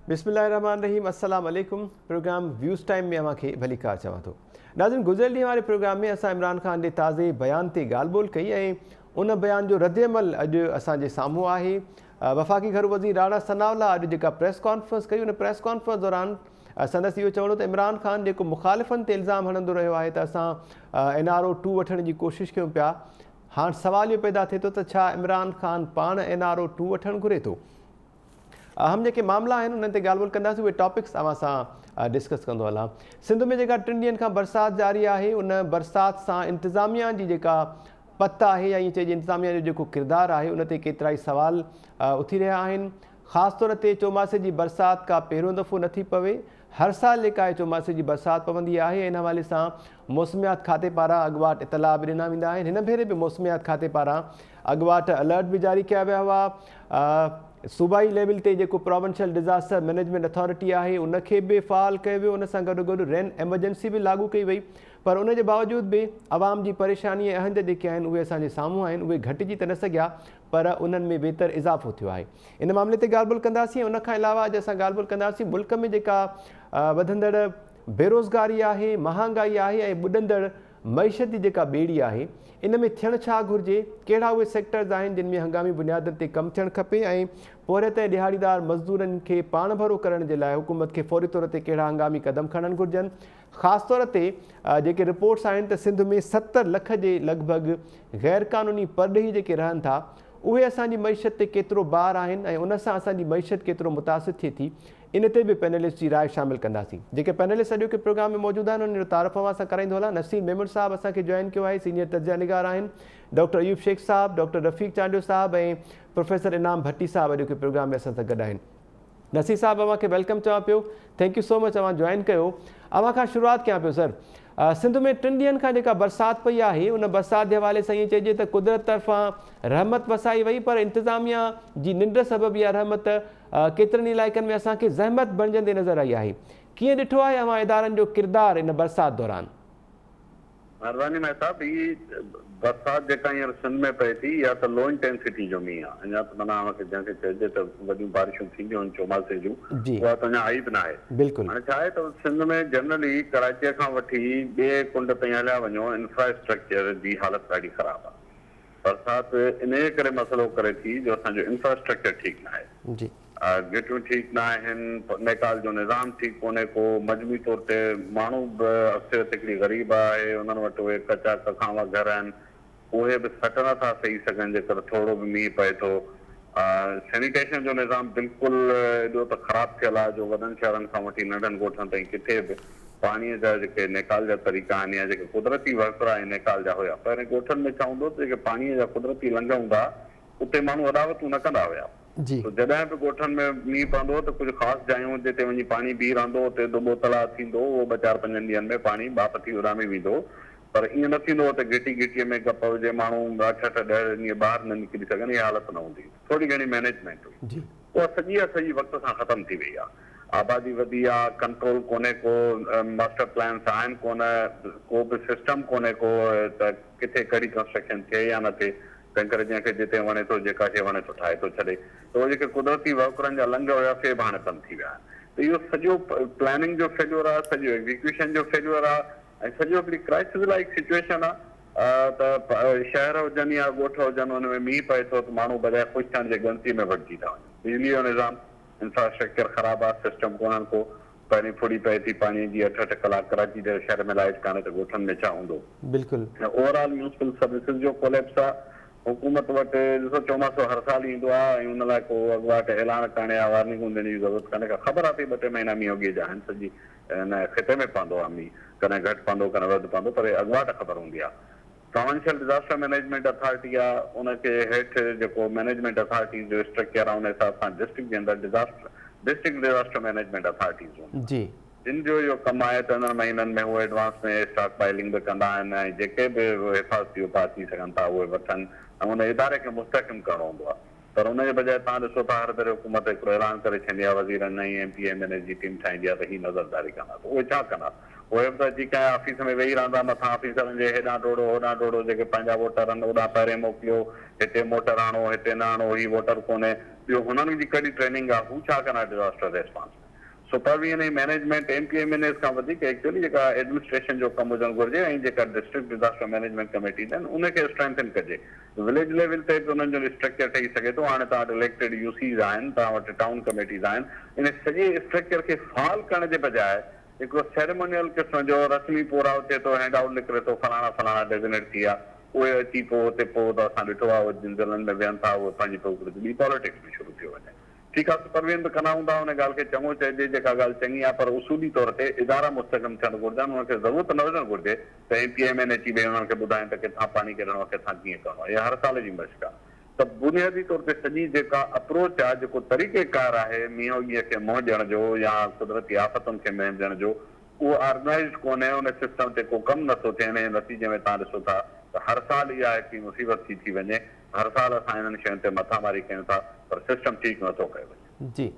बिस्मिल्लाहिर्रहमानिर्रहीम अस्सलाम वालेकुम। प्रोग्राम व्यूज़ टाइम में अव्हांखे भली कार चवां थो। नाज़रीन, गुज़िरियल ॾींहं वारे प्रोग्राम में असां इमरान ख़ान जे ताज़े बयान ते ॻाल्हि ॿोल कई ऐं उन बयान जो रद्दअमल अॼु असांजे साम्हूं आहे। वफ़ाक़ी घर वज़ीर राणा सनाउल्लाह अॼु जेका प्रेस कॉन्फ्रेंस कई, उन प्रेस कॉन्फ्रेंस दौरान संदसि इहो चवणो त इमरान ख़ान जेको मुख़ालिफ़नि ते इल्ज़ाम हणंदो रहियो आहे त असां NRO 2 वठण जी कोशिशि कयूं पिया। हाणे सवाल इहो पैदा थिए थो त छा इमरान ख़ान पाण NRO 2 वठणु घुरे थो? अहम जेके मामला आहिनि उन्हनि ते ॻाल्हि ॿोल कंदासीं, उहे टॉपिक्स अवां सां डिस्कस कंदो हलां। सिंध में जेका 3 ॾींहंनि खां बरसाति जारी आहे, उन बरसाति सां इंतिज़ामिया जी जेका पत आहे या ईअं चइजे इंतिज़ामिया जो जेको किरदारु आहे, उन ते केतिरा ई सवाल उथी रहिया आहिनि। ख़ासि तौर ते चौमासे जी बरसाति का पहिरियों दफ़ो नथी पवे। हर साल जेका आहे चौमासे जी बरसाति पवंदी आहे। इन हवाले सां मौसमियात खाते पारां अॻुवाट इतला बि ॾिना वेंदा आहिनि। हिन भेरे बि मौसमियात खाते पारां अॻुवाट अलर्ट बि जारी कया विया हुआ। सूबाई लेवल ते जेको प्रोविंशियल डिज़ास्टर मैनेजमेंट अथॉरिटी आहे, उनखे बि फ़ाल कयो वियो। उन सां गॾु गॾु रेन एमरजेंसी बि लागू कई वई। पर उन जे बावजूद बि आवाम जी परेशानी ऐं अहंद जेके आहिनि उहे असांजे साम्हूं आहिनि। उहे घटिजी त न सघिया, पर उन्हनि में बेहतर इज़ाफ़ो थियो आहे। इन मामले ते ॻाल्हि ॿोल कंदासीं। उन खां अलावा अॼु असां ॻाल्हि ॿोल कंदासीं मुल्क में जेका वधंदड़ बेरोज़गारी आहे, महांगाई आहे ऐं ॿुॾंदड़ मईशत जी जेका ॿेड़ी आहे, इन में थियणु छा घुरिजे, कहिड़ा उहे सेक्टर्स आहिनि जिन में हंगामी बुनियादनि ते कमु थियणु खपे ऐं पोरियत ऐं ॾिहाड़ीदार मज़दूरनि खे पाण भरो करण जे लाइ हुकूमत खे फ़ौरी तौर ते कहिड़ा हंगामी क़दम खणणु घुरिजनि। ख़ासि तौर ते जेके रिपोर्ट्स आहिनि त सिंध में 70 लख जे लॻभॻि ग़ैर क़ानूनी परॾेही जेके रहनि था, उहे असांजी मईशत ते केतिरो बार आहिनि ऐं उन सां असांजी मईशत केतिरो मुतासिर थिए थी, इन ते बि पैनलिस्ट जी राय शामिल कंदासीं। जेके पैनलिस्ट अॼोके प्रोग्राम में मौजूदु आहिनि उन्हनि जो तारीफ़ अवां सां कराईंदो हलां। नसीम मेमन साहब असांखे जॉइन कयो आहे, सीनियर तजिया निगार आहिनि। डॉक्टर अयूब शेख साहब, डॉक्टर रफ़ीक चांडियो साहब ऐं प्रोफेसर इनाम भट्टी साहब अॼोके प्रोग्राम में असां सां गॾु आहिनि। नसीर साहब, अव्हांखे वेलकम चवां पियो। थैंक यू सो मच, अव्हां जॉइन कयो। अव्हां खां शुरूआति कयां पियो सर। सिंध में 3 ॾींहंनि खां जेका बरसाति पई आहे, उन बरसाति जे हवाले सां ईअं चइजे त कुदरत तरफ़ां रहमत वसाई वई, पर इंतिज़ामिया जी निंड सबबु इहा रहमत केतिरनि इलाइक़नि में असांखे ज़हमत बणिजंदे नज़र आई आहे। कीअं ॾिठो आहे अव्हां इदारनि जो किरदारु इन बरसाति दौरान? महिरबानी महताब, ही बरसाति जेका हींअर सिंध में पए थी, इहा त लो इंटेंसिटी जो मींहुं आहे। अञा त माना जंहिंखे चइजे त वॾियूं बारिशूं थींदियूं आहिनि चौमासे जूं, उहा त अञा आई बि न आहे। हाणे छा आहे त सिंध में जनरली कराचीअ खां वठी ॿिए कुंड ताईं हलिया वञो, इंफ्रास्ट्रक्चर जी हालत ॾाढी ख़राबु आहे। बरसाति इन करे मसइलो करे थी जो असांजो इंफ्रास्ट्रक्चर ठीकु न आहे। गिटियूं ठीकु न आहिनि, नेकाल जो निज़ाम ठीकु कोन्हे को, मजमूई तौर ते माण्हू बि अक्सर हिकिड़ी ग़रीब आहे, उन्हनि वटि उहे कचा कखावा घर आहिनि, उहे बि सट नथा सही सघनि जेकर थोरो बि मींहुं पए थो। सैनिटेशन जो निज़ाम बिल्कुलु एॾो त ख़राबु थियल आहे जो वॾनि शहरनि खां वठी नंढनि ॻोठनि ताईं किथे बि पाणीअ जा जेके नेकाल जा तरीक़ा आहिनि या जेके कुदरती वसिरा ऐं नेकाल जा हुया, पहिरें ॻोठनि में छा हूंदो त जेके पाणीअ जा कुदरती लंघ हूंदा उते माण्हू अदावतूं न कंदा हुया। जॾहिं बि ॻोठनि में मींहुं पवंदो त कुझु ख़ासि जायूं जिते वञी पाणी बीह रहंदो, उते दुॿो तलाउ थींदो, उहो 2-4-5 ॾींहंनि में पाणी बाप थी उॾामी वेंदो। पर ईअं न थींदो त गिटी गिटीअ में गप हुजे, माण्हू 8-8 ॾह ॾींहं ॿाहिरि न निकिरी सघनि, इहा हालत न हूंदी। थोरी घणी मैनेजमेंट हुई, उहा सॼी वक़्त सां ख़तमु थी वई आहे। आबादी वधी आहे, कंट्रोल कोन्हे को, मास्टर प्लान्स आहिनि कोन, को बि सिस्टम कोन्हे को त किथे कहिड़ी कंस्ट्रक्शन थिए या न थिए। तंहिं करे जंहिंखे जिते वणे थो, जेका शइ वणे थो ठाहे थो छॾे। त उहे जेके कुदरती वहुकरनि जा लंघ हुया से बि हाणे बंदि थी विया आहिनि। त इहो सॼो प्लानिंग जो फेल्यूअर आहे, सॼो एग्जीक्यूशन जो फेल्यूअर आहे ऐं सॼो हिकिड़ी क्राइसिस लाइक सिचुएशन आहे। त शहर हुजनि या ॻोठ हुजनि, हुन में मींहुं पए थो त माण्हू बजाए ख़ुशि थियण जे ग़लती में भटिजी था वञनि। बिजली जो निज़ाम, इंफ्रास्ट्रक्चर ख़राबु आहे, सिस्टम कोन्हनि को। पहिरीं फुड़ी पए थी पाणीअ जी 8-8 कलाक, कराची जे शहर में लाइट कान्हे त ॻोठनि में छा हूंदो। बिल्कुलु ओवरऑल म्यूनिसिपल सर्विसिस जो कोलेप्स आहे। हुकूमत वटि ॾिसो चौमासो हर साल ईंदो आहे ऐं हुन लाइ को अॻुवाट ऐलान करण या वार्निंगूं ॾियण जी ज़रूरत कान्हे का। ख़बर आहे त 2-3 महीना मींहुं अॻे जा आहिनि, सॼी हिन ख़िते में पवंदो आहे मींहुं, कॾहिं घटि पवंदो कॾहिं वधि पवंदो, पर अॻुवाट ख़बर हूंदी आहे। प्रोविंशियल डिज़ास्टर मैनेजमेंट अथॉरिटी आहे, उनखे हेठि जेको मैनेजमेंट अथॉरिटीज़ जो स्ट्रक्चर आहे उन हिसाब सां डिस्ट्रिक्ट जे अंदरि डिस्ट्रिक्ट डिज़ास्टर मैनेजमेंट अथॉरिटीज़ हूंदियूं, जिन जो इहो कमु आहे त हिननि महीननि में उहे एडवांस में स्टॉक फाइलिंग बि कंदा आहिनि ऐं जेके बि हिफ़ाज़ती उपाय थी सघनि था उहे वठनि ऐं उन इदारे खे मुस्तहकम करणो हूंदो आहे। पर उनजे बजाए तव्हां ॾिसो था हर भेरे हुकूमत हिकिड़ो ऐलान करे छॾींदी आहे, वज़ीर नई MPMNA जी टीम ठाहींदी आहे त हीअ नज़रदारी कंदा, त उहे छा कंदा? उहे बि त अची कंहिं ऑफिस में वेही रहंदा, मथां ऑफिसरनि जे हेॾां डोड़ो होॾां डोड़ो, जेके पंहिंजा वोटर आहिनि होॾां पहिरें मोकिलियो, हिते मोटर आणो, हिते न आणो, हीअ वोटर कोन्हे। ॿियो हुननि जी कहिड़ी ट्रेनिंग आहे, हू छा कंदा डिज़ास्टर रेस्पॉन्स। सो परवीन मैनेजमेंट MPMNS खां वधीक एक्चुअली जेका एडमिनिस्ट्रेशन जो कमु हुजणु घुरिजे ऐं जेका डिस्ट्रिक्ट डिज़ास्टर मैनेजमेंट कमेटीज़ आहिनि उनखे स्ट्रेंथन कजे। विलेज लेवल ते बि उन्हनि जो स्ट्रक्चर ठही सघे थो। हाणे तव्हां वटि इलेक्टेड UCs आहिनि, तव्हां वटि टाउन कमेटीज़ आहिनि, इन सॼे स्ट्रक्चर खे फाल करण जे बजाए हिकिड़ो सेरेमोनियल क़िस्म जो रस्मी पूराओ थिए थो, हैंड आउट निकिरे थो, फलाणा फलाणा डेज़िग्नेट थी विया, उहे अची पोइ हुते पोइ त असां ॾिठो आहे उहे ज़िलनि में विहनि था, उहे पंहिंजी ॿी पॉलिटिक्स में शुरू थी वञे। ठीकु आहे, परवीन बि कंदा हूंदा, हुन ॻाल्हि खे चङो चइजे, जेका ॻाल्हि चङी आहे, पर उसूली तौर ते इदारा मुस्तक़िम थियणु घुरिजनि, हुनखे ज़रूरत न हुजणु घुरिजे त MPMN अची वेही हुननि खे ॿुधाइनि त किथां पाणी कढणो आहे, किथां कीअं करणो आहे। इहा हर साल जी मश्क आहे। त बुनियादी तौर ते सॼी जेका अप्रोच आहे, जेको तरीक़ेकार आहे मींहं वीह खे मुंहुं ॾियण जो या कुदरती आफ़तुनि खे मुंहुं ॾियण जो, उहो ऑर्गनाइज़ कोन्हे, उन सिस्टम ते को कमु नथो थिए। हिन नतीजे में तव्हां ॾिसो था त हर साल इहा हिकिड़ी मुसीबत थी वञे, हर साल असां हिननि शयुनि ते मथामारी कयूं था, पर सिस्टम ठीकु नथो कयो वञे। जी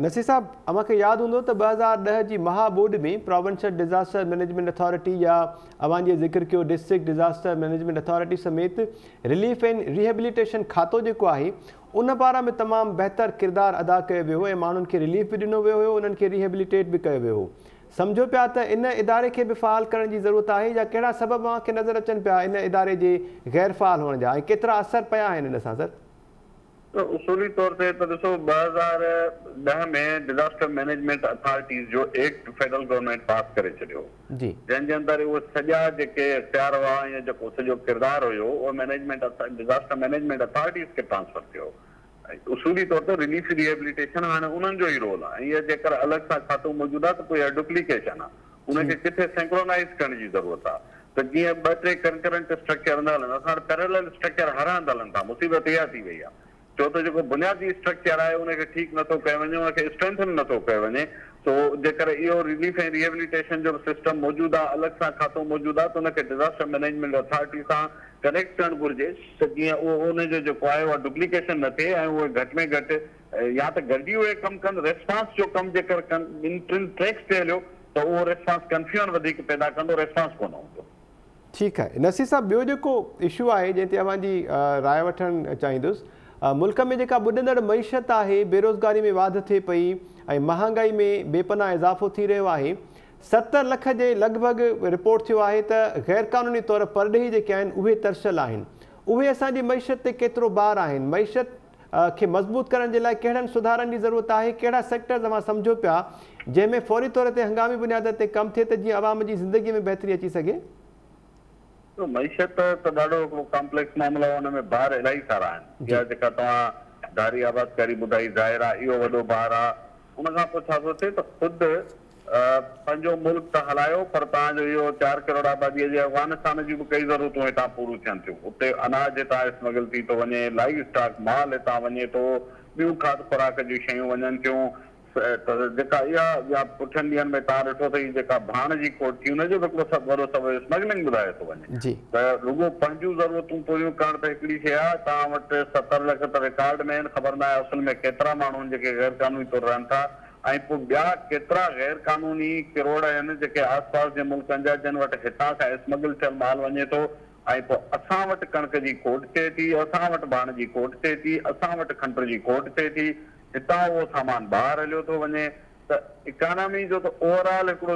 नसीर साहब, मूंखे यादि हूंदो त 2010 जी महाबोर्ड में प्रोविंशियल डिज़ास्टर मैनेजमेंट अथॉरिटी या अवां जे ज़िक्र कयो डिस्ट्रिक्ट डिज़ास्टर मैनेजमेंट अथॉरिटी समेत रिलीफ एंड रिहेबिलिटेशन खातो जेको आहे उन पारां में तमामु बहितर किरदारु अदा कयो वियो हो ऐं माण्हुनि खे रिलीफ बि ॾिनो वियो हुयो, उन्हनि खे रिहेबिलिटेट बि कयो वियो हो। सम्झो पिया त इन इदारे खे बि फ़ाल करण जी ज़रूरत आहे, या कहिड़ा सबब मूंखे नज़र अचनि पिया इन इदारे जे गैर फ़ाल हुअण जा, ऐं केतिरा असर पिया आहिनि इन सां सर? तो उसूली तौर ते त ॾिसो 2010 में डिज़ास्टर मैनेजमेंट अथॉरिटीज़ जो एक्ट फेडरल गवर्नमेंट पास करे छॾियो, जंहिंजे अंदरि उहे सॼा जेके इख्तियार हुआ या जेको सॼो किरदारु हुयो उहो डिज़ास्टर मैनेजमेंट अथॉरिटीज़ खे ट्रांसफर थियो। उसूली तौर ते रिलीफ रिहेबिलिटेशन हाणे उन्हनि जो ई रोल आहे। इहा जेकर अलॻि सां खातो मौजूदु आहे त पोइ इहा डुप्लीकेशन आहे, उनखे किथे सिंक्रोनाइज़ करण जी ज़रूरत आहे। त जीअं ॿ टे कंकरेंट स्ट्रक्चर हंधि हलनि, असां वटि पैरेलल स्ट्रक्चर हर हंधि हलनि था, मुसीबत इहा थी वई आहे। छो त जेको बुनियादी स्ट्रक्चर आहे उनखे ठीकु नथो कयो वञे, उनखे स्ट्रेंथन नथो कयो वञे। सो जेकर इहो रिलीफ ऐं रिहेबिलिटेशन जो सिस्टम मौजूदु आहे, अलॻि सां खातो मौजूदु आहे, त उनखे डिज़ास्टर मैनेजमेंट अथॉरिटी सां कनेक्ट करणु घुरिजे त जीअं उहो उनजो जेको आहे उहा डुप्लीकेशन न थिए ऐं उहे घटि में घटि या त गॾिजी उहे कमु कनि। रेस्पॉन्स जो कमु जेकर ॿिनि टिनि ट्रैक्स ते हलियो त उहो रेस्पॉन्स कंफ्यूजन वधीक पैदा कंदो, रेस्पॉन्स कोन हूंदो। ठीकु आहे नसीर साहब, ॿियो जेको इशू आहे जंहिं ते अव्हांजी राय वठणु चाहींदुसि, मुल्क में जेका ॿुॾंदड़ मईशत आहे, बेरोज़गारी में वाधि थिए पई ऐं महांगाई में बेपनाह इज़ाफ़ो थी रहियो आहे। 70 लख जे लॻभॻि रिपोर्ट थियो आहे त गैर क़ानूनी तौर परॾेही जेके आहिनि उहे तरसियल आहिनि। उहे असांजी मईशत ते केतिरो भार आहिनि? मईशत खे मज़बूत करण जे लाइ कहिड़नि सुधारनि जी ज़रूरत आहे? कहिड़ा सेक्टर तव्हां सम्झो पिया जंहिंमें फौरी तौर ते हंगामी बुनियाद ते कमु थिए त जीअं आवाम जी ज़िंदगी में बहितरी अची सघे? मईशत त ॾाढो हिकिड़ो कॉम्प्लेक्स मामलो आहे, हुन में भार इलाही सारा आहिनि। इहा जेका तव्हां धारी आबादकारी ॿुधाई ज़ाहिर आहे, इहो वॾो भार आहे। उनखां पोइ छा थो थिए त ख़ुदि पंहिंजो मुल्क त हलायो, पर तव्हांजो इहो 4 करोड़ आबादीअ जे अफ़गानिस्तान जी बि कई ज़रूरतूं हितां पूरियूं थियनि थियूं। उते अनाज हितां स्मगल थी थो वञे, लाइव स्टॉक माल हितां वञे थो, ॿियूं खाद खुराक जूं शयूं वञनि थियूं। त जेका इहा या पुठियनि ॾींहंनि में तव्हां ॾिठो अथई जेका भाण जी कोट थी, हुनजो बि हिकिड़ो वॾो सबबु स्मगलिंग ॿुधायो थो वञे। त रुॻो पंहिंजूं ज़रूरतूं पूरियूं करण त हिकिड़ी शइ आहे। तव्हां वटि 70 लख त रिकॉर्ड में आहिनि, ख़बर न आहे असुल में केतिरा माण्हू आहिनि जेके गैर क़ानूनी तौर रहनि था, ऐं पोइ ॿिया केतिरा गैर क़ानूनी किरोड़ आहिनि जेके आसपास जे मुल्कनि जा, जिन वटि हितां खां स्मगल थियल माल वञे थो। ऐं पोइ असां वटि कणिक जी खोट थिए थी, असां वटि भाण जी खोट थिए थी, असां वटि खंड जी खोट थिए थी, हितां उहो सामान ॿाहिरि हलियो थो वञे। त इकोनॉमी जो त ओवरऑल हिकिड़ो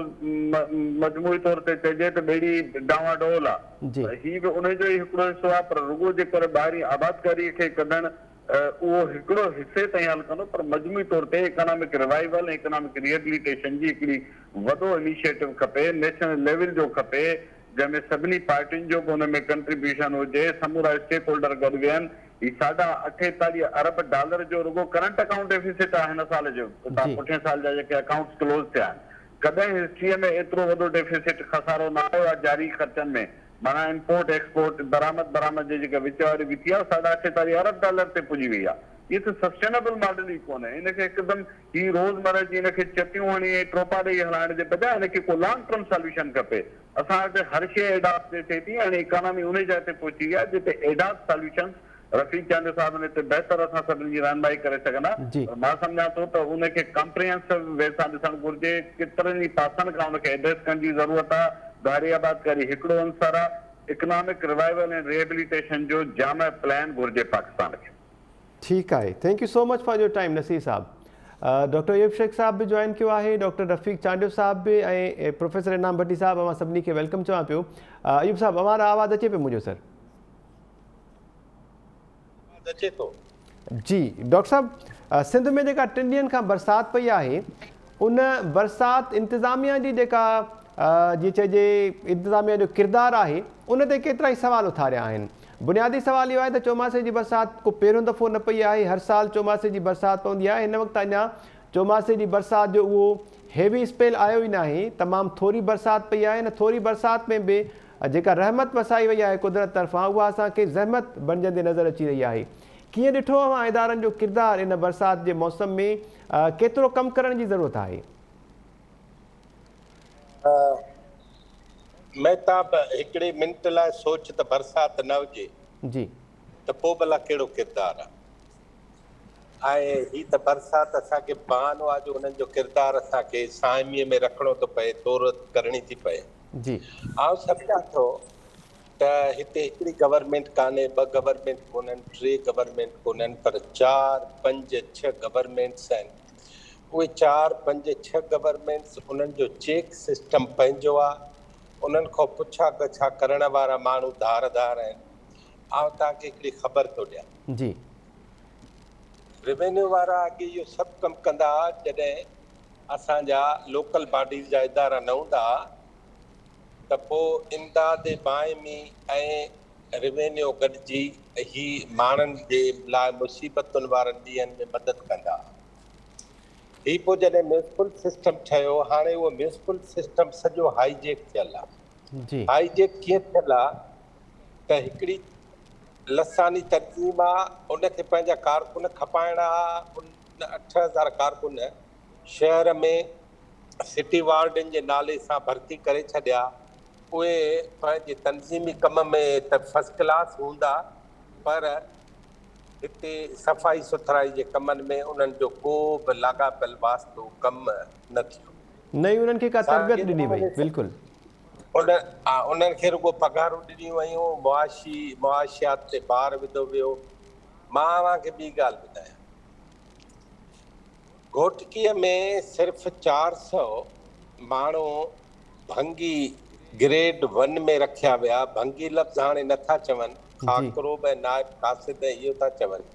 मजमूई तौर ते चइजे त ॿेड़ी डावाडोल आहे। हीउ बि उनजो ई हिकिड़ो हिसो आहे, पर रुॻो जेकर ॿाहिरीं आबादकारीअ खे कढणु उहो हिकिड़ो हिसे ताईं हल कंदो, पर मजमूई तौर ते इकोनॉमिक रिवाइवल ऐं इकोनॉमिक रिहेबिलिटेशन जी हिकिड़ी वॾो इनिशिएटिव खपे, नेशनल लेवल जो खपे, जंहिंमें सभिनी पार्टियुनि जो बि हुन में कंट्रीब्यूशन हुजे, समूरा स्टेक होल्डर गॾु वियनि। ही $48 अरब जो रुॻो करंट अकाउंट डेफिसिट आहे हिन साल जो, पुठिएं साल जा जेके अकाउंट्स क्लोज़ थिया आहिनि। कॾहिं हिस्ट्रीअ में एतिरो वॾो डेफिसिट खसारो न आयो आहे जारी ख़र्चनि में। माना इंपोर्ट एक्सपोर्ट बरामद जे जेका विच वारी बि थी आहे $48 अरब ते पुॼी वई आहे। इहे त सस्टेनेबल मॉडल ई कोन्हे। इनखे हिकदमि ही रोज़मर्रा जी इनखे चटियूं हणी ऐं ट्रोपा ॾेई हलाइण जे बजाए हिनखे को लॉन्ग टर्म सोल्यूशन खपे। असां वटि हर शइ एडॉप्ट थिए थी, हाणे इकोनॉमी उन जाइ ते पहुची वई आहे जिते एडॉप्ट सोल्यूशन रफ़ीक चांद साहब ने ते बहितर असां सभिनी जी रहनुमाई करे सघंदा। मां सम्झां थो त उनखे कॉम्प्रिहेंसिव वे सां ॾिसणु घुरिजे, केतिरनि ई पासनि खां उनखे एड्रेस करण जी ज़रूरत आहे। धारी आबादकारी हिकिड़ो अंसर आहे, इकोनॉमिक रिवाइवल ऐं रिहेबिलिटेशन जो जाम प्लान घुरिजे पाकिस्तान खे। ठीकु आहे, thank you so much for your time Nasir sahab. Doctor Ayub Shaikh sahab बि जॉइन कियो आहे, डॉक्टर रफ़ीक चांडियो साहब बि ऐं प्रोफेसर इनाम भट्टी साहब, मां सभिनी खे वेलकम चवां पियो। अयूब साहब, हमारा आवाज़ अचे पियो मुंहिंजो सर? अचे थो जी डॉक्टर साहब, सिंध में जेका 3 ॾींहंनि खां बरसाति पई आहे, उन बरसाति इंतिज़ामिया जी जेका जीअं चइजे इंतिज़ामिया जो किरदारु आहे, उन ते केतिरा ई सवाल उथारिया आहिनि। बुनियादी सवाल इहो आहे त चौमासे जी बरसाति को पहिरियों दफ़ो न पई आहे, हर साल चौमासे जी बरसाति पवंदी आहे। हिन वक़्तु अञा चौमासे जी बरसाति जो उहो हेवी स्पेल आयो ई न आहे, तमामु थोरी बरसाति पई आहे। हिन थोरी बरसाति में बि जेका रहमत वसाई वई आहे कुदरत तरफ़ां, उहा असांखे ज़हमत बणिजंदी नज़र अची रही आहे। कीअं ॾिठो अवां इदारनि जो किरदारु इन बरसाति जे मौसम में, केतिरो कमु करण जी ज़रूरत आहे? महताब हिकिड़े मिंट लाइ सोच त बरसाति न हुजे जी त पोइ भला कहिड़ो किरदारु आहे। ऐं ही त बरसाति असांखे बहानो आहे जो उन्हनि जो किरदारु असांखे साइमीअ में रखिणो थो पए, तौर करणी थी पए। जी आउं सम्झां थो त हिते हिकिड़ी गवर्नमेंट कान्हे, 2 गवर्नमेंट कोन्हनि, 3 गवर्नमेंट कोन्हनि, पर 4, 5, 6 गवर्नमेंट्स आहिनि। उहे 4, 5, 6 गवर्नमेंट्स उन्हनि जो चेक सिस्टम पंहिंजो आहे, उन्हनि खां पुछा गछा करण वारा माण्हू धारदार आहिनि। आउं तव्हांखे हिकिड़ी ख़बर थो ॾियां। जी रेवेन्यू वारा अॻे इहो सभु कमु कंदा जॾहिं असांजा लोकल बॉडीज़ जा इदारा न हूंदा, त पोइ इमदाद बाइमी ऐं रेवेन्यू गॾिजी ही माण्हुनि जे लाइ मुसीबतुनि वारनि ॾींहंनि में मदद कंदा। ही पोइ जॾहिं म्यूनिसिपल सिस्टम ठहियो, हाणे उहो म्यूनिसिपल सिस्टम सॼो हाईजेक थियल आहे। जी हाईजेक कीअं थियल आहे त हिकिड़ी लसानी तंज़ीम आहे, उनखे पंहिंजा कारकुन खपाइणा। उन 8000 कारकुन शहर में सिटी वार्डनि जे नाले सां भर्ती करे छॾिया। उहे पंहिंजे तंज़ीमी कम में त फर्स्ट क्लास हूंदा, पर हिते सफ़ाई सुथराई जे कमनि में उन्हनि जो को बि लाॻापियल वास्तो कमु न थियो। न ई उन्हनि खे का तरबियत ॾिनी वई। बिल्कुलु उन्हनि खे रुॻो पघारूं ॾिनियूं वयूं, मुआशियात ते भार विधो वियो। मां तव्हांखे ॿी ॻाल्हि ॿुधायां, घोटकीअ में सिर्फ़ु 400 माण्हू भंगी ग्रेड 1 में रखिया विया। भंगी लफ़्ज़ हाणे नथा चवनि, खाकरो ऐं नाइब कासिद इहो था चवनि,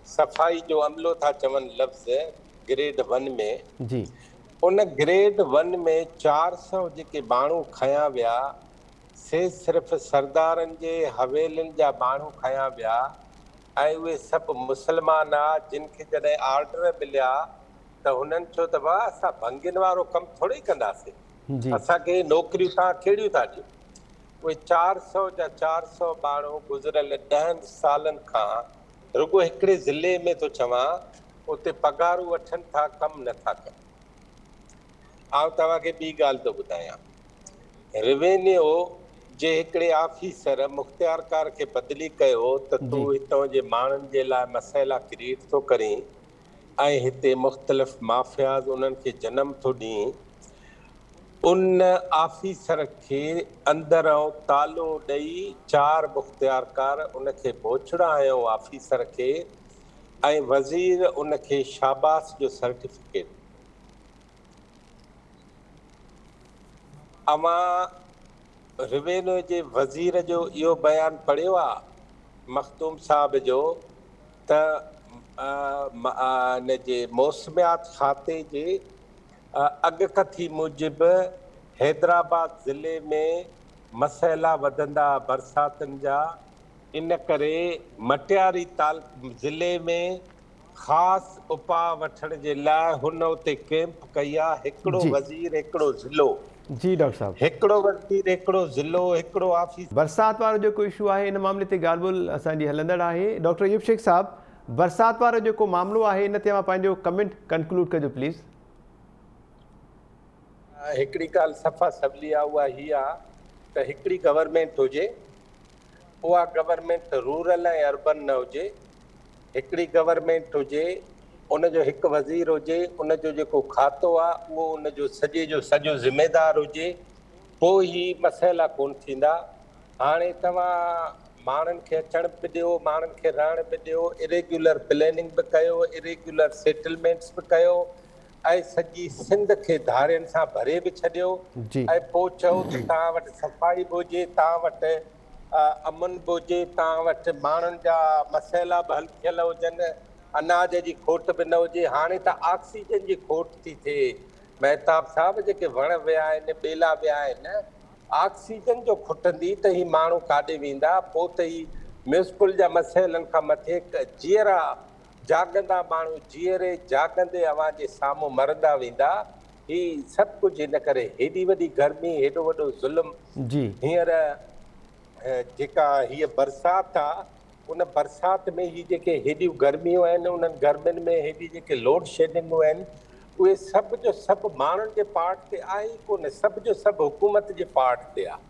सफ़ाई जो अमलो था चवनि लफ़्ज़ ग्रेड 1 में। जी उन ग्रेड 1 में 400 जेके माण्हू खया विया, से सिर्फ़ु सरदारनि जे हवेलियुनि जा माण्हू खया विया, ऐं उहे सभु मुस्लमान आ जिन खे जॾहिं ऑर्डर मिलिया त हुननि चयो त वाह, असां भंगियुनि वारो कमु थोरी कंदासीं, असांखे नौकरियूं तव्हां कहिड़ियूं था ॾियो। उहे 400 जा 400 माण्हू गुज़िरियल 10 सालनि खां रुॻो हिकिड़े ज़िले में थो चवां, उते पघारूं वठनि था, कमु नथा कनि। आउं तव्हांखे ॿी ॻाल्हि थो ॿुधायां, रेवेन्यू जे हिकिड़े ऑफिसर मुख़्तियारकार खे बदिली कयो त तूं हितां जे माण्हुनि जे लाइ मसइला क्रिएट थो करीं ऐं हिते मुख़्तलिफ़ माफ़ियाज़ उन्हनि खे जनम थो ॾीं। उन ऑफिसर खे अंदरां तालो ॾेई 4 मुख़्तियारकार उनखे बोछड़ा हयो ऑफिसर खे, ऐं वज़ीर उनखे शाबाश जो सर्टिफिकेट। अवां रेवेन्यू जे वज़ीर जो इहो बयानु पढ़ियो आहे मखदूम साहब जो त इन जे मौसमियात खाते जे अॻकथी मूजिबि हैदराबाद ज़िले में मसइला वधंदा बरसातुनि जा, इन करे मटियारी ज़िले में ख़ासि उपाउ वठण जे लाइ हुन उते कैंप कई आहे। हिकिड़ो वज़ीर, हिकिड़ो ज़िलो। जी डॉक्टर साहब, हिकिड़ो वज़ीर, हिकिड़ो ज़िलो, हिकिड़ो ऑफिस। बरसाति वारो जेको इशू आहे, इन मामले ते ॻाल्हि ॿोल असांजी हलंदड़ आहे। डॉक्टर अयूब शेख साहब, बरसाति वारो जेको मामिलो आहे, इन ते मां पंहिंजो कमेंट कंक्लूड कजो प्लीज़। हिकिड़ी ॻाल्हि सफ़ा सवली आहे, उहा हीअ आहे त हिकिड़ी गवर्नमेंट हुजे, उहा गवर्नमेंट रूरल ऐं अर्बन न हुजे। हिकिड़ी गवर्नमेंट हुजे, उनजो हिकु वज़ीर हुजे, उनजो जेको खातो आहे उहो उनजो सॼे जो सॼो ज़िम्मेदार हुजे, पोइ ही मसइला कोन थींदा। हाणे तव्हां माण्हुनि खे अचण बि ॾियो, माण्हुनि खे रहण बि ॾियो, इरेग्युलर प्लैनिंग बि कयो, इरेग्युलर सेटलमेंट्स बि कयो, ऐं सॼी सिंध खे धारियुनि सां भरे बि छॾियो, ऐं पोइ चओ त तव्हां वटि सफ़ाई बि हुजे, तव्हां वटि अमन बि हुजे, तव्हां वटि माण्हुनि जा मसइला बि हल थियल हुजनि, अनाज जी खोट बि न हुजे। हाणे त ऑक्सीजन जी खोट थी थिए महताब साहब, जेके वण विया आहिनि, ॿेला विया आहिनि, ऑक्सीजन जो खुटंदी त ही माण्हू काॾे वेंदा? पोइ त ही म्यूनिसिपल जा मसइलनि खां मथे जीअरा जाॻंदा माण्हू जीअरे जाॻंदे अव्हां जे साम्हूं मरंदा वेंदा। ही सभु कुझु हिन करे हेॾी वॾी गर्मी, हेॾो वॾो ज़ुल्म। हींअर जेका हीअ बरसाति आहे, उन बरसाति में ही जेके हेॾियूं गर्मियूं आहिनि, उन्हनि गर्मियुनि में हेॾी जेके लोड शेडिंगूं आहिनि, उहे सभु जो सभु माण्हुनि जे पार्ट ते आहे ई कोन, सभु जो सभु हुकूमत जे पार्ट ते आहे।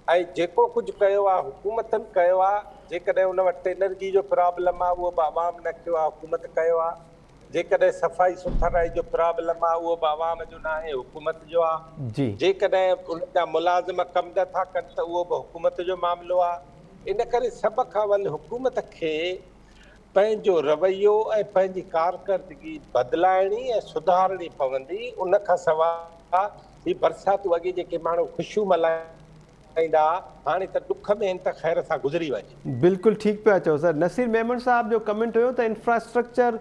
ऐं जेको कुझु कयो आहे हुकूमतनि कयो आहे। जेकॾहिं उन वटि एनर्जी जो प्रॉब्लम आहे, उहो बि आवाम न कयो आहे, हुकूमत कयो आहे। जेकॾहिं सफ़ाई सुथराई जो प्रॉब्लम आहे, उहो बि आवाम जो न आहे, हुकूमत जो आहे। जेकॾहिं उनजा मुलाज़िम कमु नथा कनि त उहो बि हुकूमत जो मामिलो आहे। इन करे सभ खां वधि हुकूमत खे पंहिंजो रवैयो ऐं पंहिंजी कारकर्दगी बदिलाइणी ऐं सुधारणी पवंदी। उन खां सवाइ ही बरसातूं अॻे जेके माण्हू ख़ुशियूं मल्हाईंदा, हाणे त दुख में आहिनि त ख़ैर सां गुज़री वञे। बिल्कुलु ठीकु पिया चओ सर। नसीर मेमन साहब जो कमेंट हुयो त इंफ्रास्ट्रक्चर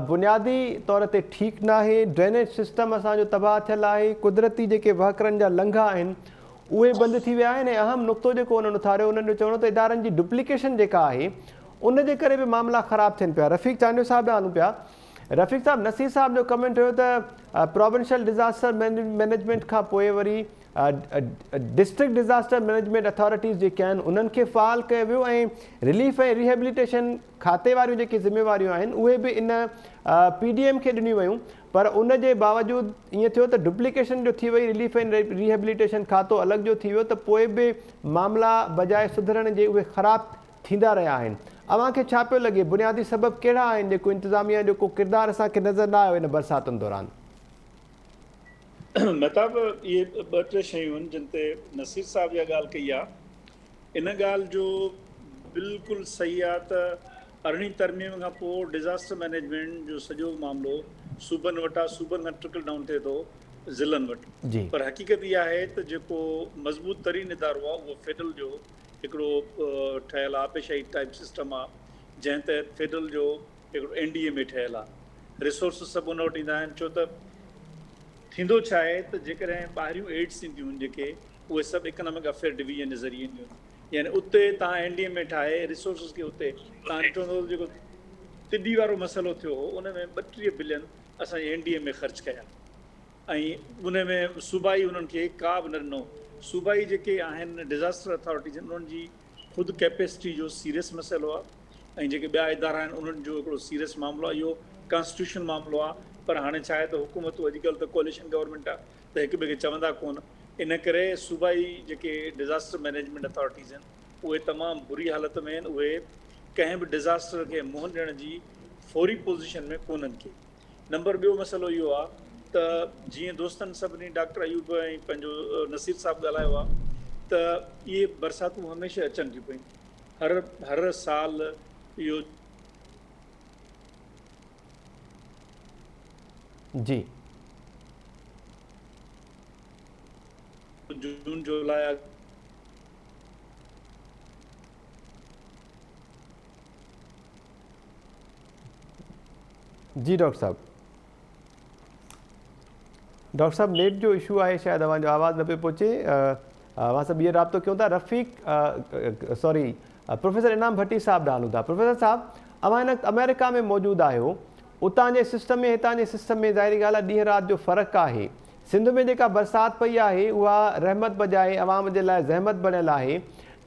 बुनियादी तौर ते ठीकु न आहे, ड्रेनेज सिस्टम असांजो तबाह थियल आहे, कुदरती जेके वहकरनि जा लंघा आहिनि उहे बंदि थी विया आहिनि। ऐं अहम नुक़्तो जेको उन्हनि उथारियो, उन्हनि जो चवणो त इदारनि जी डुप्लीकेशन जेका आहे उन जे करे बि मामला ख़राबु थियनि पिया। रफ़ीक चांडियो साहब ॾांहुं हलूं पिया। रफ़ीक साहब, नसीर साहब जो कमेंट हुयो त प्रोविंशियल डिज़ास्टर मैनेजमेंट खां पोइ वरी डिस्ट्रिक्ट डिज़ास्टर मैनेजमेंट अथॉरिटीज़ जेके आहिनि उन्हनि खे फ़ाल कयो वियो, ऐं रिलीफ ऐं रिहेबिलिटेशन खाते वारियूं जेके ज़िम्मेवारियूं आहिनि उहे बि इन PDM खे ॾिनियूं वयूं। पर उन जे बावजूदि ईअं थियो त डुप्लीकेशन जो थी वई, रिलीफ ऐं रिहेबिलिटेशन खातो अलॻि जो थी वियो, त पोइ बि मामला बजाए सुधरण जे उहे ख़राबु थींदा रहिया आहिनि। अव्हांखे छा पियो लॻे, बुनियादी सबब कहिड़ा आहिनि जेको इंतिज़ामिया जो को किरदारु असांखे नज़र न आयो इन बरसातुनि दौरान? महताब, इहे ॿ टे शयूं आहिनि जिन ते नसीर साहब इहा ॻाल्हि कई आहे। इन ॻाल्हि जो बिल्कुलु सही आहे त 18वीं तरमीम खां पोइ डिज़ास्टर मैनेजमेंट जो सॼो मामिलो सूबनि वटि आहे, सूबनि खां ट्रिकल डाउन थिए थो ज़िलनि वटि। पर हक़ीक़त इहा आहे त जेको मज़बूत तरीन इदारो आहे उहो फेडरल जो हिकिड़ो ठहियलु आहे, आपेशाही टाइप सिस्टम आहे, जंहिं तहत फेडरल जो हिकिड़ो NDA में ठहियलु आहे। रिसोर्सिस सभु उन वटि ईंदा आहिनि। छो त थींदो छा आहे त जेकॾहिं ॿाहिरियूं एड्स ईंदियूं आहिनि जेके, उहे सभु इकनॉमिक अफेयर डिवीजन जे ज़रिए ईंदियूं आहिनि। यानी उते तव्हां NDA में ठाहे रिसोर्सिस खे उते तव्हां ॾिठो हूंदो जेको तिडी वारो मसइलो थियो हो, उन में 32 बिलियन असांजे NDA में ख़र्चु कया, ऐं उन में सूबाई उन्हनि खे का बि न ॾिनो। सूबाई जेके आहिनि डिज़ास्टर अथॉरिटीज़ आहिनि, उन्हनि जी ख़ुदि कैपेसिटी जो सीरियस मसइलो आहे, ऐं जेके ॿिया इदारा आहिनि उन्हनि जो हिकिड़ो सीरियस मामिलो आहे। इहो कॉन्स्टिट्यूशन मामिलो आहे। पर हाणे छा आहे त हुकूमतूं अॼुकल्ह त कोलिशन गवर्नमेंट आहे, त हिक ॿिए खे चवंदा कोन। इन करे सूबाई जेके डिज़ास्टर मैनेजमेंट अथॉरिटीज़ आहिनि उहे तमामु बुरी हालत में आहिनि। उहे कंहिं बि डिज़ास्टर खे मुंहुं ॾियण जी फौरी पोज़ीशन में कोन्हनि के। नंबर ॿियो मसइलो इहो आहे त जीअं दोस्तनि सभिनी डॉक्टर अयूब ऐं पंहिंजो नसीर साहब ॻाल्हायो आहे त इहे बरसातूं हमेशह अचनि थियूं पियूं, हर साल इहो जी जून जुलाई जी डॉक्टर साहब नेट जो इशू आहे, शायदि अव्हांजो आवाज़ न पियो पहुचे। अव्हां सां ॿीहर राब्तो कयूं था। रफ़ीक सॉरी प्रोफेसर इनाम भट्टी साहब ॾांहुं हलूं था। प्रोफेसर साहब, अव्हां हिन अमेरिका में मौजूदु आहियो, उतां जे सिस्टम में हितां जे सिस्टम में ज़ाहिरी ॻाल्हि आहे ॾींहं राति जो फ़र्क़ु आहे। सिंध में जेका बरसाति पई आहे उहा रहमत बजाए अवाम जे लाइ ज़हमत बणियल आहे।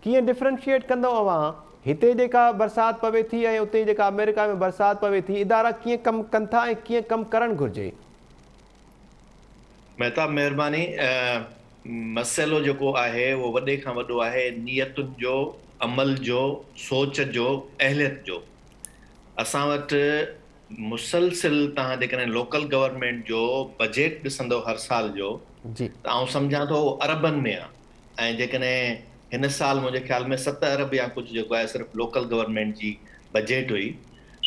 कीअं डिफ्रेंशिएट कंदव अव्हां, हिते जेका बरसाति पवे थी ऐं उते जेका अमेरिका में बरसाति पवे थी, इदारा कीअं कमु कनि था ऐं कीअं कमु करणु घुरिजे? महताब महिरबानी। मसइलो जेको आहे उहो वॾे खां वॾो आहे नियतुनि जो, अमल जो, सोच जो, अहलियत जो। असां वटि मुसलसिल तव्हां जेकॾहिं लोकल गवर्नमेंट जो बजेट ॾिसंदव हर साल जो, त आउं सम्झां थो अरबनि में आहे। ऐं जेकॾहिं हिन साल मुंहिंजे ख़्याल में 7 अरब या कुझु जेको आहे सिर्फ़ु लोकल गवर्नमेंट जी बजेट हुई,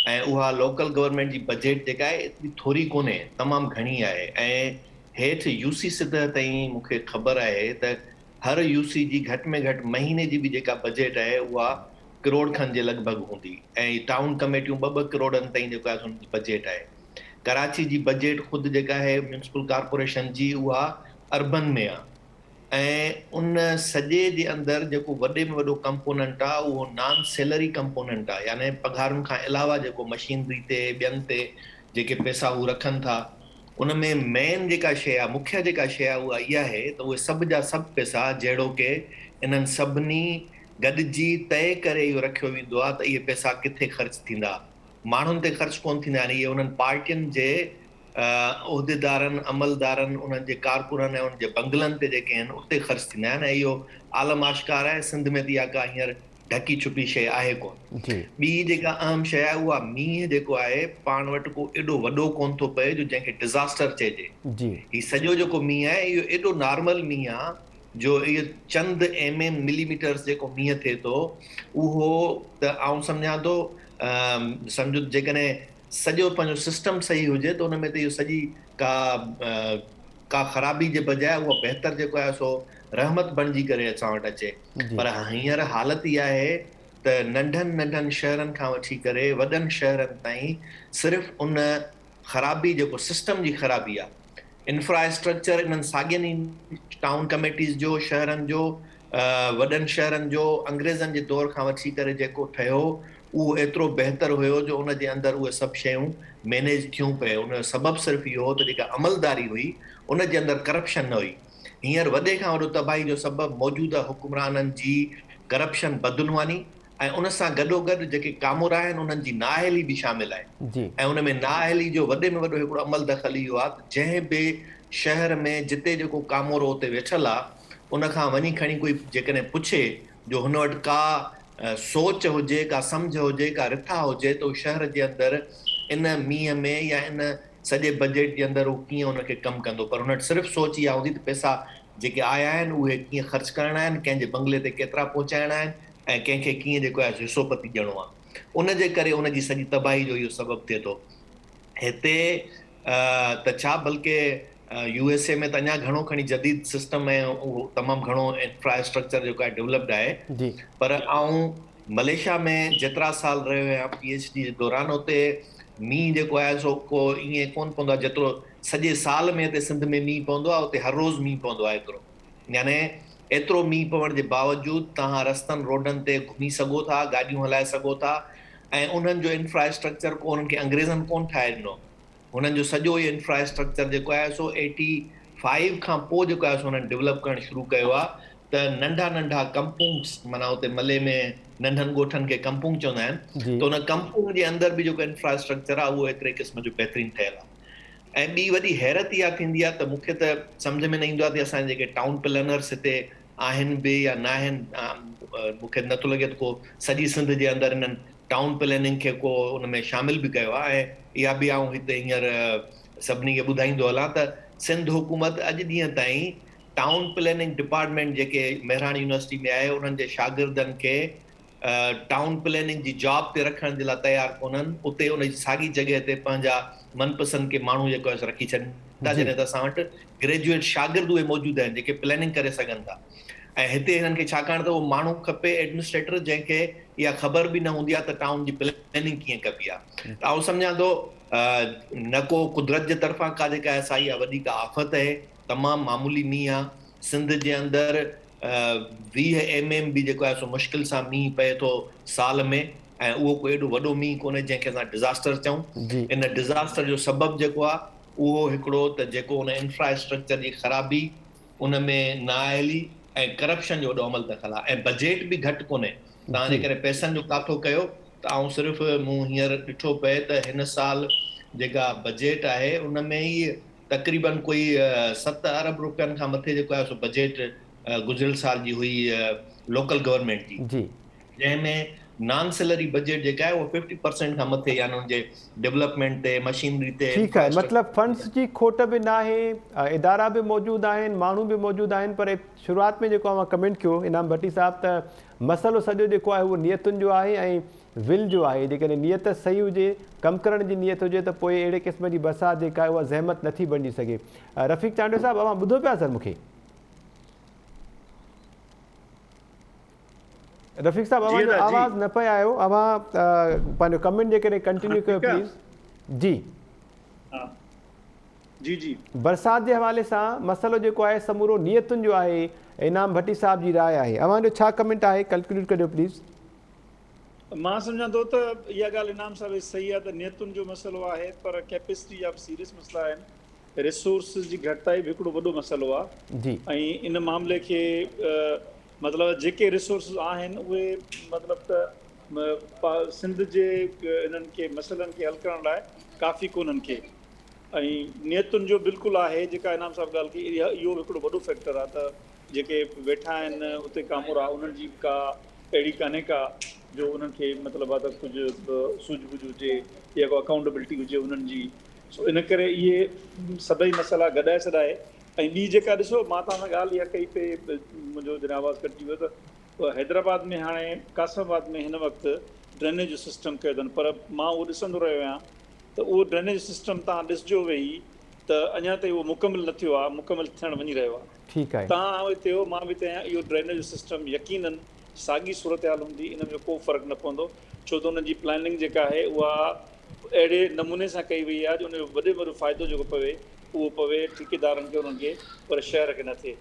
ऐं उहा लोकल गवर्नमेंट जी बजेट जेका आहे एतिरी थोरी कोन्हे, तमामु घणी आहे। ऐं हेठि यूसी सतह ताईं मूंखे ख़बर आहे त हर यूसी जी घटि में घटि महीने जी बि जेका बजेट आहे उहा करोड़ खनि जे लॻभॻि हूंदी, ऐं टाउन कमेटियूं 2-2 करोड़नि ताईं जेका आहे उनजी बजेट आहे। कराची जी बजेट ख़ुदि जेका आहे म्यूनिसिपल कॉर्पोरेशन जी उहा अर्बन में आहे, ऐं उन सॼे जे अंदरि जेको वॾे में वॾो कंपोनेंट आहे उहो नॉन सैलरी कंपोनेंट आहे, यानी पघारुनि खां अलावा जेको मशीनरी ते ॿियनि ते जेके पैसा हू रखनि था, उन में मेन जेका शइ आहे, मुख्य जेका शइ आहे उहा इहा आहे त उहे सभु जा सभु पैसा जहिड़ो की इन्हनि सभिनी गॾिजी तइ करे इहो रखियो वेंदो आहे त इहे पैसा किथे ख़र्च थींदा। माण्हुनि ते ख़र्च कोन थींदा आहिनि, इहे उन्हनि पार्टियुनि जे उहिदेदारनि, अमलदारनि, उन्हनि जे कारकुननि ऐं उन्हनि जे बंगलनि ते जेके आहिनि उते ख़र्च थींदा आहिनि। ऐं इहो आलम आश्कार आहे, सिंध में त इहा का हींअर ढकी छुपी शइ आहे कोन। ॿी जेका अहम शइ आहे उहा मींहुं जेको आहे पाण वटि को एॾो वॾो कोन थो पए जो जंहिंखे डिज़ास्टर चइजे। हीउ सॼो जेको मींहुं आहे इहो एॾो नॉर्मल मींहुं आहे जो इहो चंद मिलीमीटर्स जेको मींहुं थिए थो उहो त आउं सम्झां थो, सम्झो जेकॾहिं सॼो पंहिंजो सिस्टम सही हुजे त उन में त इहो सॼी का ख़राबी जे बजाए उहो बहितर जेको आहे सो रहमत बणिजी करे असां वटि अचे। पर हींअर हालत इहा आहे त नंढनि नंढनि शहरनि खां वठी करे वॾनि शहरनि ताईं सिर्फ़ु उन ख़राबी जेको सिस्टम जी ख़राबी आहे, इंफ्रास्ट्रक्चर इन्हनि साॻियनि ई टाउन कमेटीज़ जो, शहरनि जो, वॾनि शहरनि जो अंग्रेज़नि जे दौर खां वठी करे जेको ठहियो उहो एतिरो बहितर हुयो जो उन जे अंदरि उहे सभु शयूं मैनेज थियूं पए। उन जो सबबु सिर्फ़ु इहो हो त जेका अमलदारी हुई उन जे अंदरि करप्शन न हुई। हींअर वॾे खां वॾो तबाही जो सबबु मौजूदा हुकुमराननि जी करप्शन बदनवानी ऐं उन सां गॾोगॾु जेके कामोर आहिनि उन्हनि जी नाअहली बि शामिल आहे। ऐं उन में नाअहली जो वॾे में वॾो हिकिड़ो अमल दख़ल इहो आहे त जंहिं बि शहर में जिते जेको कामोरो उते वेठल आहे उन खां वञी खणी कोई जेकॾहिं पुछे जो हुन वटि का सोच हुजे, का सम्झ हुजे, का रिथा हुजे त उहो शहर जे अंदरि इन मींहं में या इन सॼे बजेट जे अंदरि उहो कीअं उनखे कमु कंदो। पर हुन वटि सिर्फ़ु सोच इहा हूंदी त पैसा जेके आया आहिनि उहे कीअं ख़र्च करणा आहिनि, कंहिंजे बंगले ते केतिरा पहुचाइणा आहिनि ऐं कंहिंखे कीअं जेको आहे हिसोपति ॾियणो आहे। उन जे करे उनजी सॼी तबाही जो इहो सबबु थिए थो। हिते त छा बल्कि USA में त अञा घणो खणी जदीद सिस्टम ऐं उहो तमामु घणो इंफ्रास्ट्रक्चर जेको आहे डेवलप्ड आहे। पर आऊं मलेशिया में जेतिरा साल रहियो आहियां PhD जे दौरान, उते मींहुं जेको आहे सो को ईअं कोन पवंदो आहे जेतिरो सॼे साल में हिते सिंध में मींहुं पवंदो आहे, उते हर रोज़ मींहुं पवंदो आहे एतिरो। यानी एतिरो मींहुं पवण जे बावजूदि तव्हां रस्तनि रोडनि ते घुमी सघो था, गाॾियूं हलाए सघो था, ऐं उन्हनि जो इंफ्रास्ट्रक्चर को उन्हनि खे अंग्रेज़नि कोन ठाहे ॾिनो। हुननि जो सॼो इहो इंफ्रास्ट्रक्चर जेको आहे सो 85 खां पोइ जेको आहे सो हुननि डेवलप करणु शुरू कयो आहे। त नंढा नंढा कंपूंग्स, माना उते मले में नंढनि ॻोठनि खे कंपूंग चवंदा आहिनि, त उन कंपूंग जे अंदरि बि जेको इंफ्रास्ट्रक्चर आहे उहो एतिरे क़िस्म जो बहितरीनु ठहियलु आहे। ऐं ॿी वॾी हैरत इहा थींदी आहे त मूंखे त सम्झ में न ईंदो आहे त असांजे जेके टाउन प्लैनर्स हिते आहिनि बि या न आहिनि। मूंखे नथो लॻे त को सॼी सिंध जे अंदरि इन्हनि टाउन प्लैनिंग खे को उन में शामिल बि कयो आहे। ऐं इहा बि आऊं हिते हींअर सभिनी खे ॿुधाईंदो हलां त सिंध हुकूमत अॼु ॾींहं ताईं टाउन प्लैनिंग डिपार्टमेंट जेके मेहराण यूनिवर्सिटी में आहे उन्हनि जे शागिर्दनि खे टाउन प्लैनिंग जी जॉब ते रखण जे लाइ तयारु कोन्हनि। उते उन जी साॻी जॻह ते पंहिंजा मनपसंदि के माण्हू जेको आहे रखी छॾनि था, जॾहिं त असां वटि ग्रेजुएट शागिर्द उहे मौजूदु आहिनि जेके प्लैनिंग करे सघनि था। ऐं हिते हिननि खे छाकाणि त उहो माण्हू खपे एडमिनिस्ट्रेटर जंहिंखे इहा ख़बर बि न हूंदी आहे त टाउन जी प्लैनिंग कीअं कबी आहे। त आउं सम्झां थो न को कुदरत जे तरफ़ां का जेका आहे सा इहा वॾी का आफ़त आहे, तमामु मामूली मींहुं आहे। सिंध जे अंदरि 20 mm बि जेको आहे सो मुश्किल सां मींहुं पए थो साल में, ऐं उहो को एॾो वॾो मींहुं कोन्हे जंहिंखे असां डिज़ास्टर चऊं। इन डिज़ास्टर जो सबबु जेको आहे उहो हिकिड़ो त जेको उन इंफ्रास्ट्रक्चर जी ख़राबी, उन में नाअहली ऐं करप्शन जो वॾो अमल दख़ल आहे। ऐं बजेट बि घटि कोन्हे। तव्हां जेकॾहिं पैसनि जो काथो कयो त आउं सिर्फ़ु मूं हींअर ॾिठो पए त हिन साल जेका बजेट आहे उन में ई तक़रीबन कोई 7 अरब रुपयनि खां मथे जेको आहे सो बजेट गुज़िरियल साल जी हुई लोकल गवर्नमेंट जी, जंहिंमें नॉन सैलरी बजट जेका आहे उहो 50% खां मथे यानी हुनजे डेवलपमेंट ते मशीनरी ते ठीकु आहे, मतिलबु फंड्स जी खोट बि न आहे, इदारा बि मौजूदु आहिनि, माण्हू बि मौजूदु आहिनि, पर शुरूआति में जेको मां कमेंट कयो इनाम भट्टी साहब त मसइलो सॼो जेको आहे उहो नियतुनि जो आहे ऐं विल जो आहे। जेकॾहिं नियत सही हुजे, कमु करण जी नियत हुजे त पोइ अहिड़े क़िस्म जी बरसाति जेका आहे उहा ज़हमत नथी बणिजी सघे। रफ़ीक चांडो साहब, अवां ॿुधो पिया सर मूंखे? रफ़ीक साहब, अवां जो आवाज़ न पिया आयो, अवां पंहिंजो कमेंट जेकॾहिं कंटिन्यू कयो प्लीज़। जी जी जी, बरसाति जे हवाले सां मसइलो जेको आहे समूरो नियतुनि जो आहे, इनाम भट्टी साहब जी राय आहे, अवांजो छा कमेंट आहे, कैलकुलेट करियो प्लीज़। मां सम्झां थो त इहा ॻाल्हि इनाम साहिब सही आहे त नियतुनि जो मसइलो आहे, पर कैपेसिटी जा बि सीरियस मसइला आहिनि। रिसोर्सिस जी घटिताई बि हिकिड़ो वॾो मसइलो आहे जी, ऐं इन मामले खे मतिलबु जेके रिसोर्सिस आहिनि उहे मतिलबु त सिंध जे इन्हनि खे मसइलनि खे हल करण लाइ काफ़ी कोन्हनि खे। ऐं नियतुनि जो बिल्कुलु आहे, जेका इनाम साहिब ॻाल्हि कई, इहो हिकिड़ो वॾो फैक्टर आहे त जेके वेठा आहिनि उते कामोर आहे उन्हनि जी का अहिड़ी कान्हे का जो उन्हनि खे मतिलबु आहे त कुझु सूझबूझ हुजे या को अकाउंटेबिलिटी हुजे उन्हनि जी। सो इन करे इहे सभई मसइला गॾाए छॾाए। ऐं ॿी जेका ॾिसो, मां तव्हां सां ॻाल्हि इहा कई पे, मुंहिंजो जॾहिं आवाज़ु कटिजी वियो, त हैदराबाद में हाणे कासमाबाद में हिन वक़्तु ड्रेनेज जो सिस्टम कयो अथनि, पर मां उहो ॾिसंदो रहियो आहियां त उहो ड्रेनेज सिस्टम तव्हां ॾिसिजो वेही त अञा ताईं उहो मुकमिल न थियो आहे, मुकमिल थियणु वञी रहियो आहे। ठीकु आहे, तव्हां हिते हो, मां बि हिते आहियां, इहो ड्रेनेज सिस्टम यकीनन साॻी सूरत हाल हूंदी, इन में को फ़र्क़ु न पवंदो, छो त उनजी प्लानिंग जेका आहे उहा अहिड़े नमूने सां कई वई आहे जो उनजो वॾे में वॾो फ़ाइदो जेको पवे उहो पवे ठेकेदारनि खे, उन्हनि खे, पर शहर खे न थिए।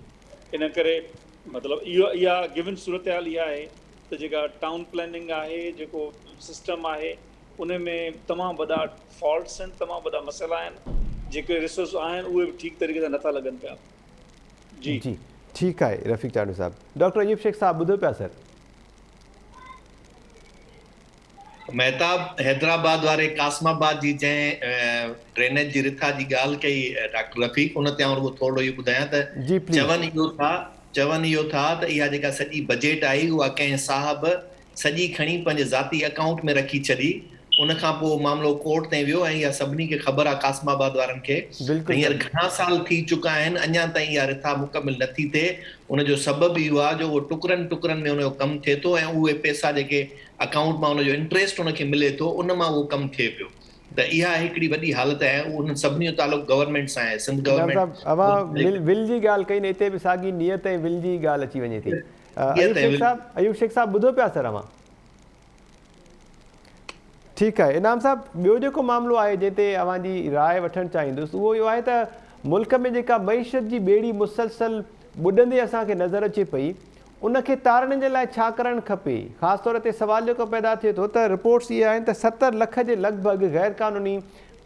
इन करे मतिलबु इहा गिवन सूरत हाल इहा आहे त जेका टाउन प्लानिंग आहे, जेको सिस्टम आहे, उन में तमामु वॾा फॉल्ट्स आहिनि, तमामु वॾा मसइला आहिनि, जेके रिसोर्स आहिनि उहे बि ठीकु तरीक़े सां नथा लॻनि पिया। जी जी, ठीकु आहे रफ़ीक चांडो साहब। डॉक्टर अयूब शेख साहब, ॿुधो पिया सर? महताब, हैदराबाद वारे कासमाबाद जी जंहिं ड्रेनेज जी रिथा जी ॻाल्हि कई डॉक्टर रफ़ीक, उन ते आउं थोरो इहो ॿुधायां त जी प्लीज़। चवनि इहो था त इहा जेका सॼी बजट आई उहा कंहिं साहब सॼी खणी पंहिंजे ज़ाती अकाउंट में रखी छॾी, उन खां पोइ मामिलो कोर्ट ताईं वियो ऐं इहा सभिनी खे ख़बर आहे कासमाबाद वारनि खे। हींअर घणा साल थी चुका आहिनि, अञा ताईं इहा रिथा मुकमिल नथी थिए। उनजो सबबु इहो आहे जो उहो टुकरनि टुकरनि में उनजो कमु थिए थो ऐं उहे पैसा जेके अकाउंट मां उनजो इंट्रेस्ट उनखे मिले थो, उन मां उहो कमु थिए पियो। त इहा हिकिड़ी वॾी हालति आहे, उन सभिनी जो तालुक़ु गवर्नमेंट सां आहे, सिंध गवर्नमेंट। विल जी ॻाल्हि कई न, हिते बि साॻी नियत ऐं विल जी ॻाल्हि अची वञे थी। अयूब शेख साहब, ॿुधो पिया सर अवां? ठीकु आहे, इनाम साहब, ॿियो जेको मामिलो आहे जंहिं ते अव्हांजी राय वठणु चाहींदुसि उहो इहो आहे त मुल्क में जेका मईशत जी ॿेड़ी मुसलसल ॿुॾंदे असांखे नज़र अचे पई, उनखे तारण जे लाइ छा करणु खपे? ख़ासि तौर ते सुवाल जेको पैदा थिए थो त रिपोर्ट्स इहे आहिनि त 70 लख जे लॻभॻि गैर क़ानूनी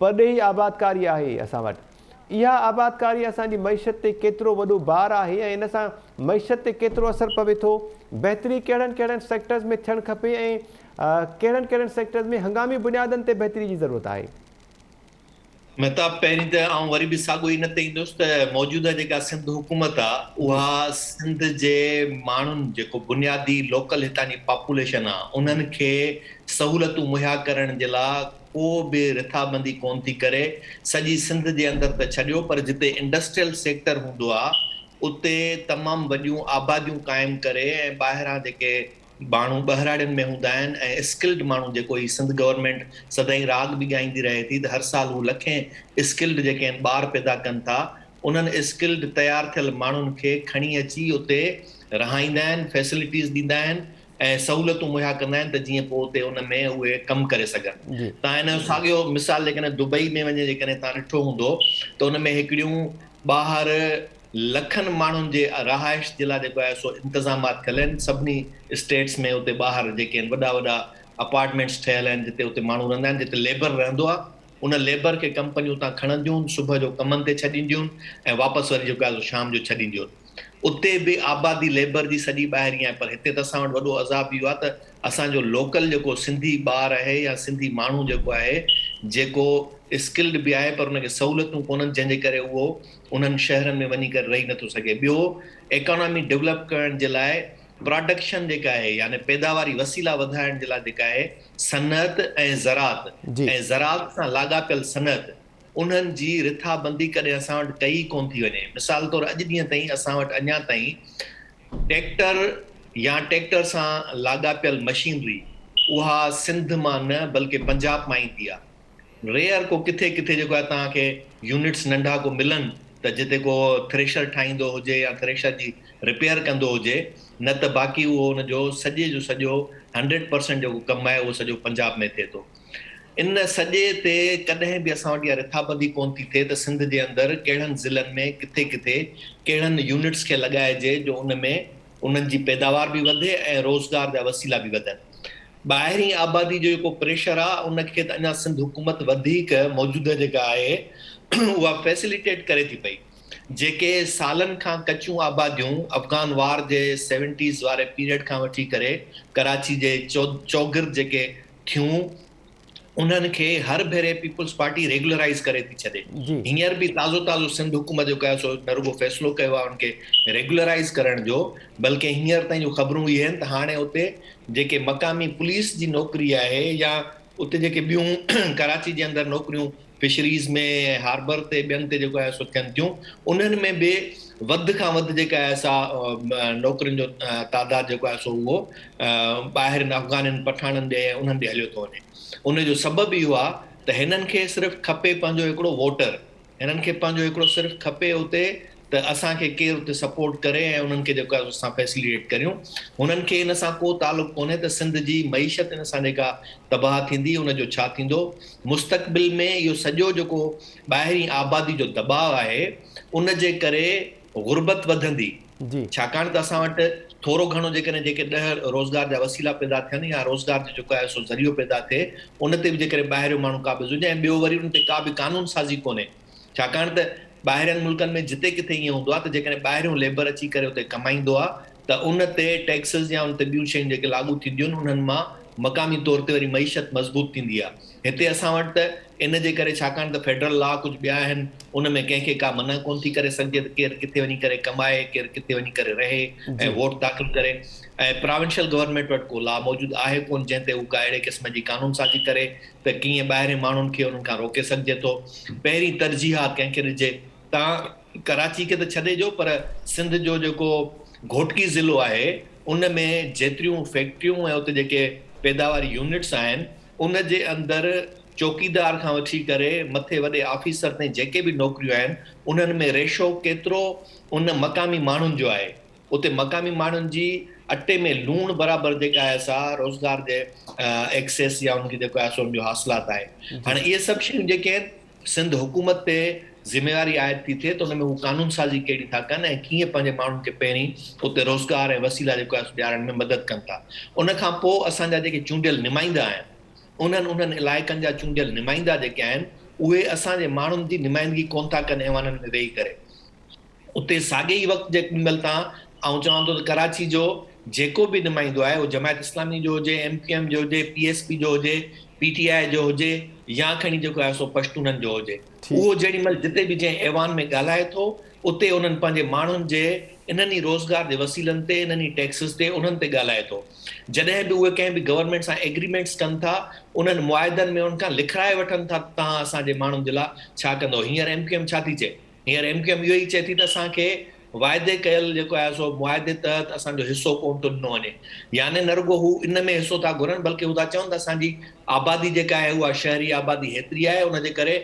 परॾेही आबादकारी आहे असां वटि। इहा आबादकारी असांजी मईशत ते केतिरो वॾो भार आहे ऐं इन सां मईशत ते केतिरो असरु पवे थो? बहितरी कहिड़नि कहिड़नि सेक्टर्स में थियणु खपे ऐं कहिड़नि कहिड़नि सेक्टर्स में हंगामी बुनियादनि ते बहितरी जी ज़रूरत आहे? महताब, पहिरीं त आउं वरी बि साॻियो ई न ते ईंदुसि त मौजूदा जेका सिंध हुकूमत आहे उहा सिंध जे माण्हुनि, जेको बुनियादी लोकल हितां जी पॉपुलेशन आहे, उन्हनि खे सहूलियतूं मुहैया करण जे लाइ को बि रिथाबंदी कोन थी करे। सॼी सिंध जे अंदरि त छॾियो, पर जिते इंडस्ट्रियल सेक्टर हूंदो आहे उते तमामु वॾियूं आबादियूं क़ाइमु करे ऐं ॿाहिरां जेके माण्हू ॿहिराड़ियुनि में हूंदा आहिनि ऐं स्किल्ड माण्हू, जेको ही सिंध गवर्नमेंट सदाईं राग बि ॻाईंदी रहे थी त हर साल हू लखें स्किल्ड जेके आहिनि ॿार पैदा कनि था, उन्हनि स्किल्ड तयारु थियल माण्हुनि खे खणी अची उते रहाईंदा आहिनि, फैसिलिटीज़ ॾींदा आहिनि ऐं सहूलियतूं मुहैया कंदा आहिनि त जीअं पोइ उते उन में उहे कमु करे सघनि। तव्हां हिन जो साॻियो मिसाल जेकॾहिं दुबई में वञे, जेकॾहिं तव्हां ॾिठो हूंदो त उन में हिकिड़ियूं ॿाहिरि लखनि माण्हुनि जे रहाइश जे लाइ जेको आहे सो इंतिज़ामात कयल आहिनि सभिनी स्टेट्स में। उते ॿाहिरि जेके आहिनि वॾा वॾा अपार्टमेंट्स ठहियल आहिनि जिते उते माण्हू रहंदा आहिनि, जिते लेबर रहंदो आहे, उन लेबर खे कंपनियूं उतां खणंदियूं, सुबुह जो कमनि ते छॾींदियूं ऐं वापसि वरी जेको आहे शाम जो छॾींदियूं। उते बि आबादी लेबर जी सॼी ॿाहिरी आहे, पर हिते त असां वटि वॾो अज़ाब इहो आहे त असांजो लोकल जेको सिंधी ॿार आहे या सिंधी माण्हू जेको आहे, जेको स्किल्ड बि आहे पर उनखे सहूलियतूं कोन्हनि, जंहिंजे करे उहो उन्हनि शहरनि में वञी करे रही नथो सघे। ॿियो, इकोनॉमी डेवलप करण जे लाइ प्रोडक्शन जेका आहे यानी पैदावारी वसीला वधाइण जे लाइ जेका आहे सनअत ऐं ज़राअत सां लाॻापियल सनअत उन्हनि जी रिथाबंदी कॾहिं असां वटि कई कोन थी वञे। मिसाल तौरु अॼु ॾींहं ताईं असां वटि अञा ताईं ट्रैक्टर या ट्रैक्टर सां लाॻापियल मशीनरी उहा सिंध मां न बल्कि पंजाब मां ईंदी आहे। रेयर को किथे किथे जेको आहे तव्हांखे यूनिट्स नंढा को मिलनि त जिते को थ्रेशर ठाहींदो हुजे या थ्रेशर जी रिपेयर कंदो हुजे, न त बाक़ी उहो हुनजो सॼे जो सॼो 100% जेको कमु आहे उहो सॼो पंजाब में थिए थो। इन सॼे ते कॾहिं बि असां वटि इहा रिथाबंदी कोन थी थिए त सिंध जे अंदरि कहिड़नि ज़िलनि में किथे किथे कहिड़नि यूनिट्स खे लॻाइजे जो उनमें उन्हनि जी पैदावार बि वधे ऐं रोज़गार जा वसीला बि वधनि। ॿाहिरीं आबादी जो जेको प्रेशर आहे उनखे त अञा सिंध हुकूमत वधीक मौजूदा जेका आहे उहा फैसिलिटेट करे थी पई। जेके सालनि खां कचियूं आबादियूं अफ़गान वार जे 70s वारे पीरियड खां वठी करे कराची जे चौगिर्द जेके थियूं उन्हनि खे हर भेरे पीपल्स पार्टी रेगुलराइज़ करे थी छॾे। हींअर बि ताज़ो सिंध हुकूमत जेको आहे सो न रुगो फ़ैसिलो कयो आहे उनखे रेगुलराइज़ करण जो, बल्कि हींअर ताईं जो ख़बरूं इहे आहिनि त हाणे उते जेके मक़ामी पुलिस जी नौकरी आहे या उते जेके ॿियूं कराची जे अंदरि नौकरियूं फिशरीज़ में हार्बर ते ॿियनि ते जेको आहे सो थियनि थियूं, उन्हनि में बि वधि खां वधि जेका आहे सा नौकरियुनि जो तादाद जेको आहे सो उहो ॿाहिरि अफ़गाननि पठाणनि ॾे उन्हनि ॾे हलियो थो वञे। उनजो सबबु इहो आहे त हिननि खे सिर्फ़ु खपे पंहिंजो हिकिड़ो वोटर, हिननि खे पंहिंजो हिकिड़ो सिर्फ़ु खपे उते त असांखे केरु उते सपोर्ट करे ऐं उन्हनि खे जेको आहे असां फैसिलिटेट करियूं। हुननि खे इन सां को तालुक़ु कोन्हे त सिंध जी मईशत इन सां जेका तबाह थींदी उनजो छा थींदो। मुस्तक़बिल में इहो सॼो जेको ॿाहिरीं आबादी जो दबाव आहे उन जे करे गुरबत वधंदी, छाकाणि त असां वटि थोरो घणो जेकॾहिं जेके 10 रोज़गार जा वसीला पैदा थियनि या रोज़गार जो जेको आहे सो ज़रियो पैदा थिए उन ते बि जेकॾहिं ॿाहिरियों माण्हू क़ाबिज़ हुजे ऐं ॿियो वरी उन ते का बि कानून साज़ी कोन्हे, छाकाणि त ॿाहिरियनि मुल्कनि में जिते किथे ईअं हूंदो आहे त जेकॾहिं ॿाहिरियों लेबर अची करे उते कमाईंदो आहे त उन ते टैक्सिस या उन ते ॿियूं शयूं जेके लागू थींदियूं आहिनि उन्हनि मां मक़ामी तौर ते वरी मईशत मज़बूत थींदी आहे। हिते असां वटि त इन जे करे छाकाणि त फेडरल लॉ कुझु ॿिया आहिनि उन में कंहिंखे का मना कोन थी करे सघिजे त केरु किथे वञी करे कमाए, केरु किथे वञी करे रहे ऐं वोट दाख़िल करे, ऐं प्रोविंशियल गवर्नमेंट वटि को लॉ मौजूदु आहे कोन जंहिं ते हू का अहिड़े क़िस्म जी कानून साज़ी करे त कीअं ॿाहिरें माण्हुनि खे उन्हनि खां रोके सघिजे थो। पहिरीं तरजीहात कंहिंखे ॾिजे, तव्हां कराची खे त छॾे ॾियो पर सिंध जो जेको घोटकी ज़िलो आहे उन में जेतिरियूं फैक्ट्रियूं ऐं उते जेके पैदावारी यूनिट्स आहिनि उन जे अंदरि चौकीदार खां वठी करे मथे वॾे ऑफिसर ताईं जेके बि नौकरियूं आहिनि उन्हनि में रेशो केतिरो उन मक़ामी माण्हुनि जो आहे। उते मक़ामी माण्हुनि जी अटे में लूणु बराबरि जेका आहे सा रोज़गार जे एक्सेस या उनखे जेको आहे सो उनजो हासिलात आहे। हाणे इहे सभु शयूं जेके आहिनि सिंध हुकूमत ते ज़िम्मेवारी आयत थी थिए त उन में हू कानून साज़ी कहिड़ी था कनि ऐं कीअं पंहिंजे माण्हुनि खे पहिरीं उते रोज़गार ऐं वसीला जेको आहे ॾियारण में मदद कनि था। उन खां पोइ असांजा जेके चूंडियल नुमाइंदा आहिनि उन्हनि इलाइक़नि जा चूंडियल नुमाइंदा जेके आहिनि उहे असांजे माण्हुनि जी नुमाइंदगी कोन था कनि ऐवाननि में वेही करे। उते साॻे ई वक़्तु जेॾी महिल तव्हां आउं चवां थो त कराची जो जेको बि नुमाइंदो आहे उहो जमायत इस्लामी जो हुजे, MQM जो हुजे, PSP जो हुजे, PTI जो हुजे या खणी जेको आहे सो पश्तूननि जो हुजे, उहो जेॾी महिल जिते बि जंहिं ऐवान में ॻाल्हाए थो उते उन्हनि पंहिंजे माण्हुनि जे इन्हनि ई रोज़गार जे वसीलनि ते इन्हनि ई टैक्सिस ते उन्हनि ते ॻाल्हाए थो। जॾहिं बि उहे कंहिं बि गवर्नमेंट सां एग्रीमेंट्स कनि था उन्हनि मुआइदनि में उनखां लिखाए वठनि था तव्हां असांजे माण्हुनि जे लाइ छा कंदो। हींअर MQM छा थी चए, हींअर MQM इहो ई चए थी त असांखे वाइदे कयल जेको आहे सो मुआइदे तहत असांजो हिसो कोन थो ॾिनो वञे, यानी न रुगो हू इन में हिसो था घुरनि बल्कि हू था चवनि त असांजी आबादी जेका आहे उहा शहरी आबादी हेतिरी आहे उनजे करे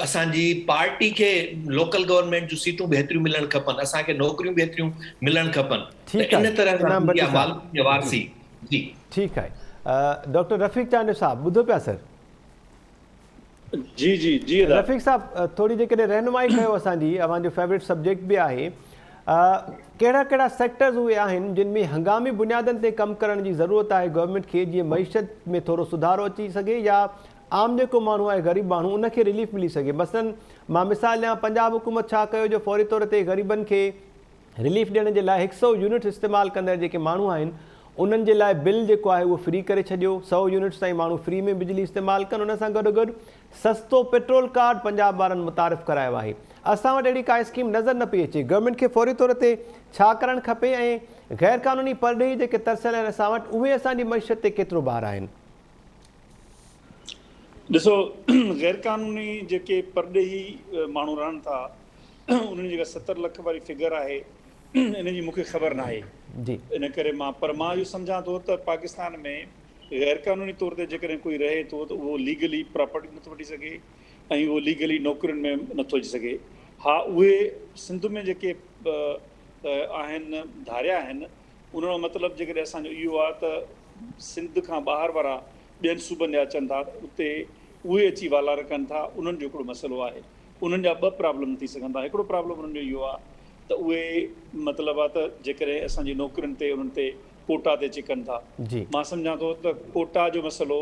असांजी पार्टी खे लोकल गवर्नमेंट जूं सीटूं बि हेतिरियूं मिलणु खपनि, असांखे नौकरियूं बि हेतिरियूं मिलणु खपनि। त इन तरह सां वारसी जी ठीकु आहे। डॉक्टर रफ़ीक चांडियो साहब ॿुधो पिया सर? जी जी जी रफ़ीक साहब थोड़ी जेकॾहिं रहनुमाई कयो असांजी, अवांजो फेवरेट सब्जेक्ट बि आहे, कहिड़ा कहिड़ा सेक्टर्स उहे आहिनि जिन में हंगामी बुनियादनि ते कमु करण जी ज़रूरत आहे गवर्नमेंट खे जीअं मईशत में थोरो सुधारो अची सघे या आम जेको माण्हू आहे ग़रीब माण्हू उनखे रिलीफ मिली सघे। मसलन मां मिसाल ॾियां, पंजाब हुकूमत छा कयो जो फौरी तौर ते ग़रीबनि खे रिलीफ ॾियण जे लाइ 100 यूनिट इस्तेमालु कंदड़ जेके माण्हू आहिनि उन्हनि जे लाइ बिल जेको आहे उहो फ्री करे छॾियो, 100 यूनिट्स ताईं माण्हू फ्री में बिजली इस्तेमालु कनि। उन सां गॾोगॾु सस्तो पेट्रोल कार्ड पंजाब वारनि मुतारिफ़ करायो आहे। असां वटि अहिड़ी का स्कीम नज़र न पई अचे। गवर्नमेंट खे फौरी तौर ते छा करणु खपे ऐं गैर क़ानूनी परॾेही जेके तरसियल आहिनि असां वटि उहे असांजी मईशत ते केतिरो भार आहिनि? ॾिसो, गैर क़ानूनी जेके परॾेही माण्हू रहनि था उन्हनि जी जेका 70 लख वारी फिगर आहे इन जी मूंखे ख़बर न आहे जी। इन करे मां इहो सम्झां थो त पाकिस्तान में गैर क़ानूनी तौर ते जेकॾहिं कोई रहे थो त उहो लीगली प्रॉपर्टी नथो वठी सघे ऐं उहो लीगली नौकरियुनि में नथो अची सघे। हा, उहे सिंध में जेके आहिनि धारिया आहिनि उन जो मतिलबु जेकॾहिं असांजो इहो आहे त सिंध खां ॿाहिरि वारा ॿियनि सूबनि जा अचनि था उते उहे अची वाला रखनि था, उन्हनि जो हिकिड़ो मसइलो आहे। उन्हनि जा 2 प्रॉब्लम थी सघनि था। हिकिड़ो प्रॉब्लम उन्हनि जो इहो आहे त उहे मतिलबु आहे त जेकॾहिं असांजी नौकरियुनि ते उन्हनि ते कोटा ते चिकनि था। मां सम्झां थो त कोटा जो मसइलो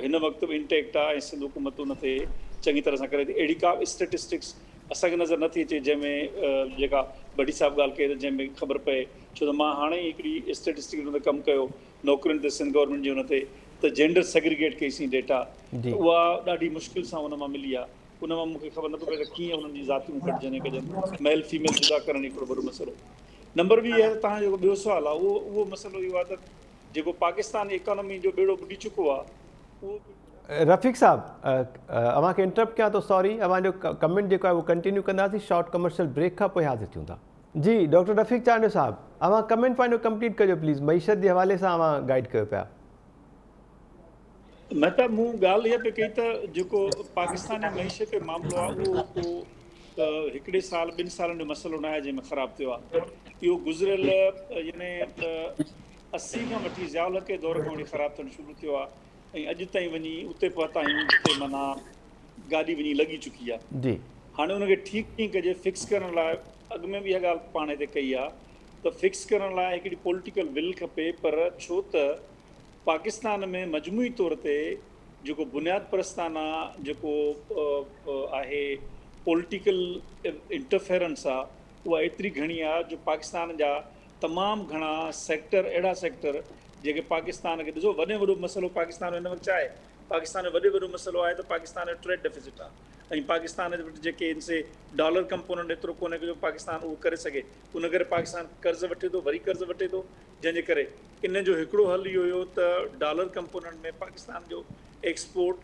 हिन वक़्तु बि इंटेक्ट आहे ऐं सिंध हुकूमत उन ते चङी तरह सां करे थी। अहिड़ी का स्टेटिस्टिक्स असांखे नज़र नथी अचे जंहिंमें जेका भट्टी साहिबु ॻाल्हि कई त जंहिंमें ख़बर पए, छो त मां हाणे ई हिकिड़ी स्टेटिस्टिक हुन ते कमु कयो नौकरियुनि ते सिंध गवर्नमेंट जी हुन ते, त जेंडर सेग्रीगेट कईसीं डेटा, उहा ॾाढी मुश्किल सां उन मां मिली आहे। उन मां मूंखे ख़बर नथो पए त कीअं उन्हनि जी ज़ातियूं कढजनि कजनि, मेल फीमेल जुदा करणु हिकिड़ो वॾो मसइलो। नंबर ॿी आहे त तव्हां जेको ॿियो सुवालु आहे उहो मसइलो इहो आहे त जेको पाकिस्तान इकोनॉमी जो बेड़ो ॿुॾी चुको आहे उहो। रफ़ीक साहब, अव्हांखे इंटरप्ट कयां थो, सॉरी। अव्हांजो कमेंट जेको आहे उहो कंटिन्यू कंदासीं, शॉर्ट कमर्शियल ब्रेक खां पोइ हाज़िर थियूं था। जी डॉक्टर रफ़ीक चांडियो साहब, अव्हां कमेंट पंहिंजो कंप्लीट कजो प्लीज़। मईशत जे हवाले सां अव्हां गाइड कयो पिया। मतिलबु मूं ॻाल्हि इहा पई कई त जेको पाकिस्तान जी मईशत जो मामिलो आहे उहो हिकिड़े साल 2 सालनि जो मसइलो न आहे जंहिंमें ख़राबु थियो आहे। इहो गुज़िरियल यानी 80 खां वठी ज़ियाउल हक़ जे दौर खां वठी ख़राबु थियणु शुरू थियो आहे ऐं अॼु ताईं वञी उते पहुता आहियूं जिते माना गाॾी वञी लॻी चुकी आहे। जी। हाणे उनखे ठीकु कीअं कजे, फिक्स करण लाइ अॻु में बि इहा ॻाल्हि पाण हिते कई आहे त फिक्स करण लाइ हिकिड़ी पॉलिटिकल विल खपे। पर छो त पाकिस्तान में मजमूई तौर ते जेको बुनियाद परस्ताना जेको आहे पॉलिटिकल इंटरफेरेंस आहे उहा एतिरी घणी आहे जो पाकिस्तान जा तमामु घणा सेक्टर, अहिड़ा सेक्टर जेके पाकिस्तान खे, ॾिसो वॾे वॾो मसइलो पाकिस्तान जो हिन वक़्तु आहे, पाकिस्तान जो वॾो मसइलो आहे त पाकिस्तान जो ट्रेड डेफिसिट आहे ऐं पाकिस्तान जे वटि जेके इनसे डॉलर कंपोनेंट एतिरो कोन्हे जो पाकिस्तान उहो करे सघे। उन करे पाकिस्तान कर्ज़ वठे थो, वरी कर्ज़ वठे थो, जंहिंजे करे इन जो हिकिड़ो हल इहो हुयो त डॉलर कंपोनेंट में पाकिस्तान जो एक्सपोर्ट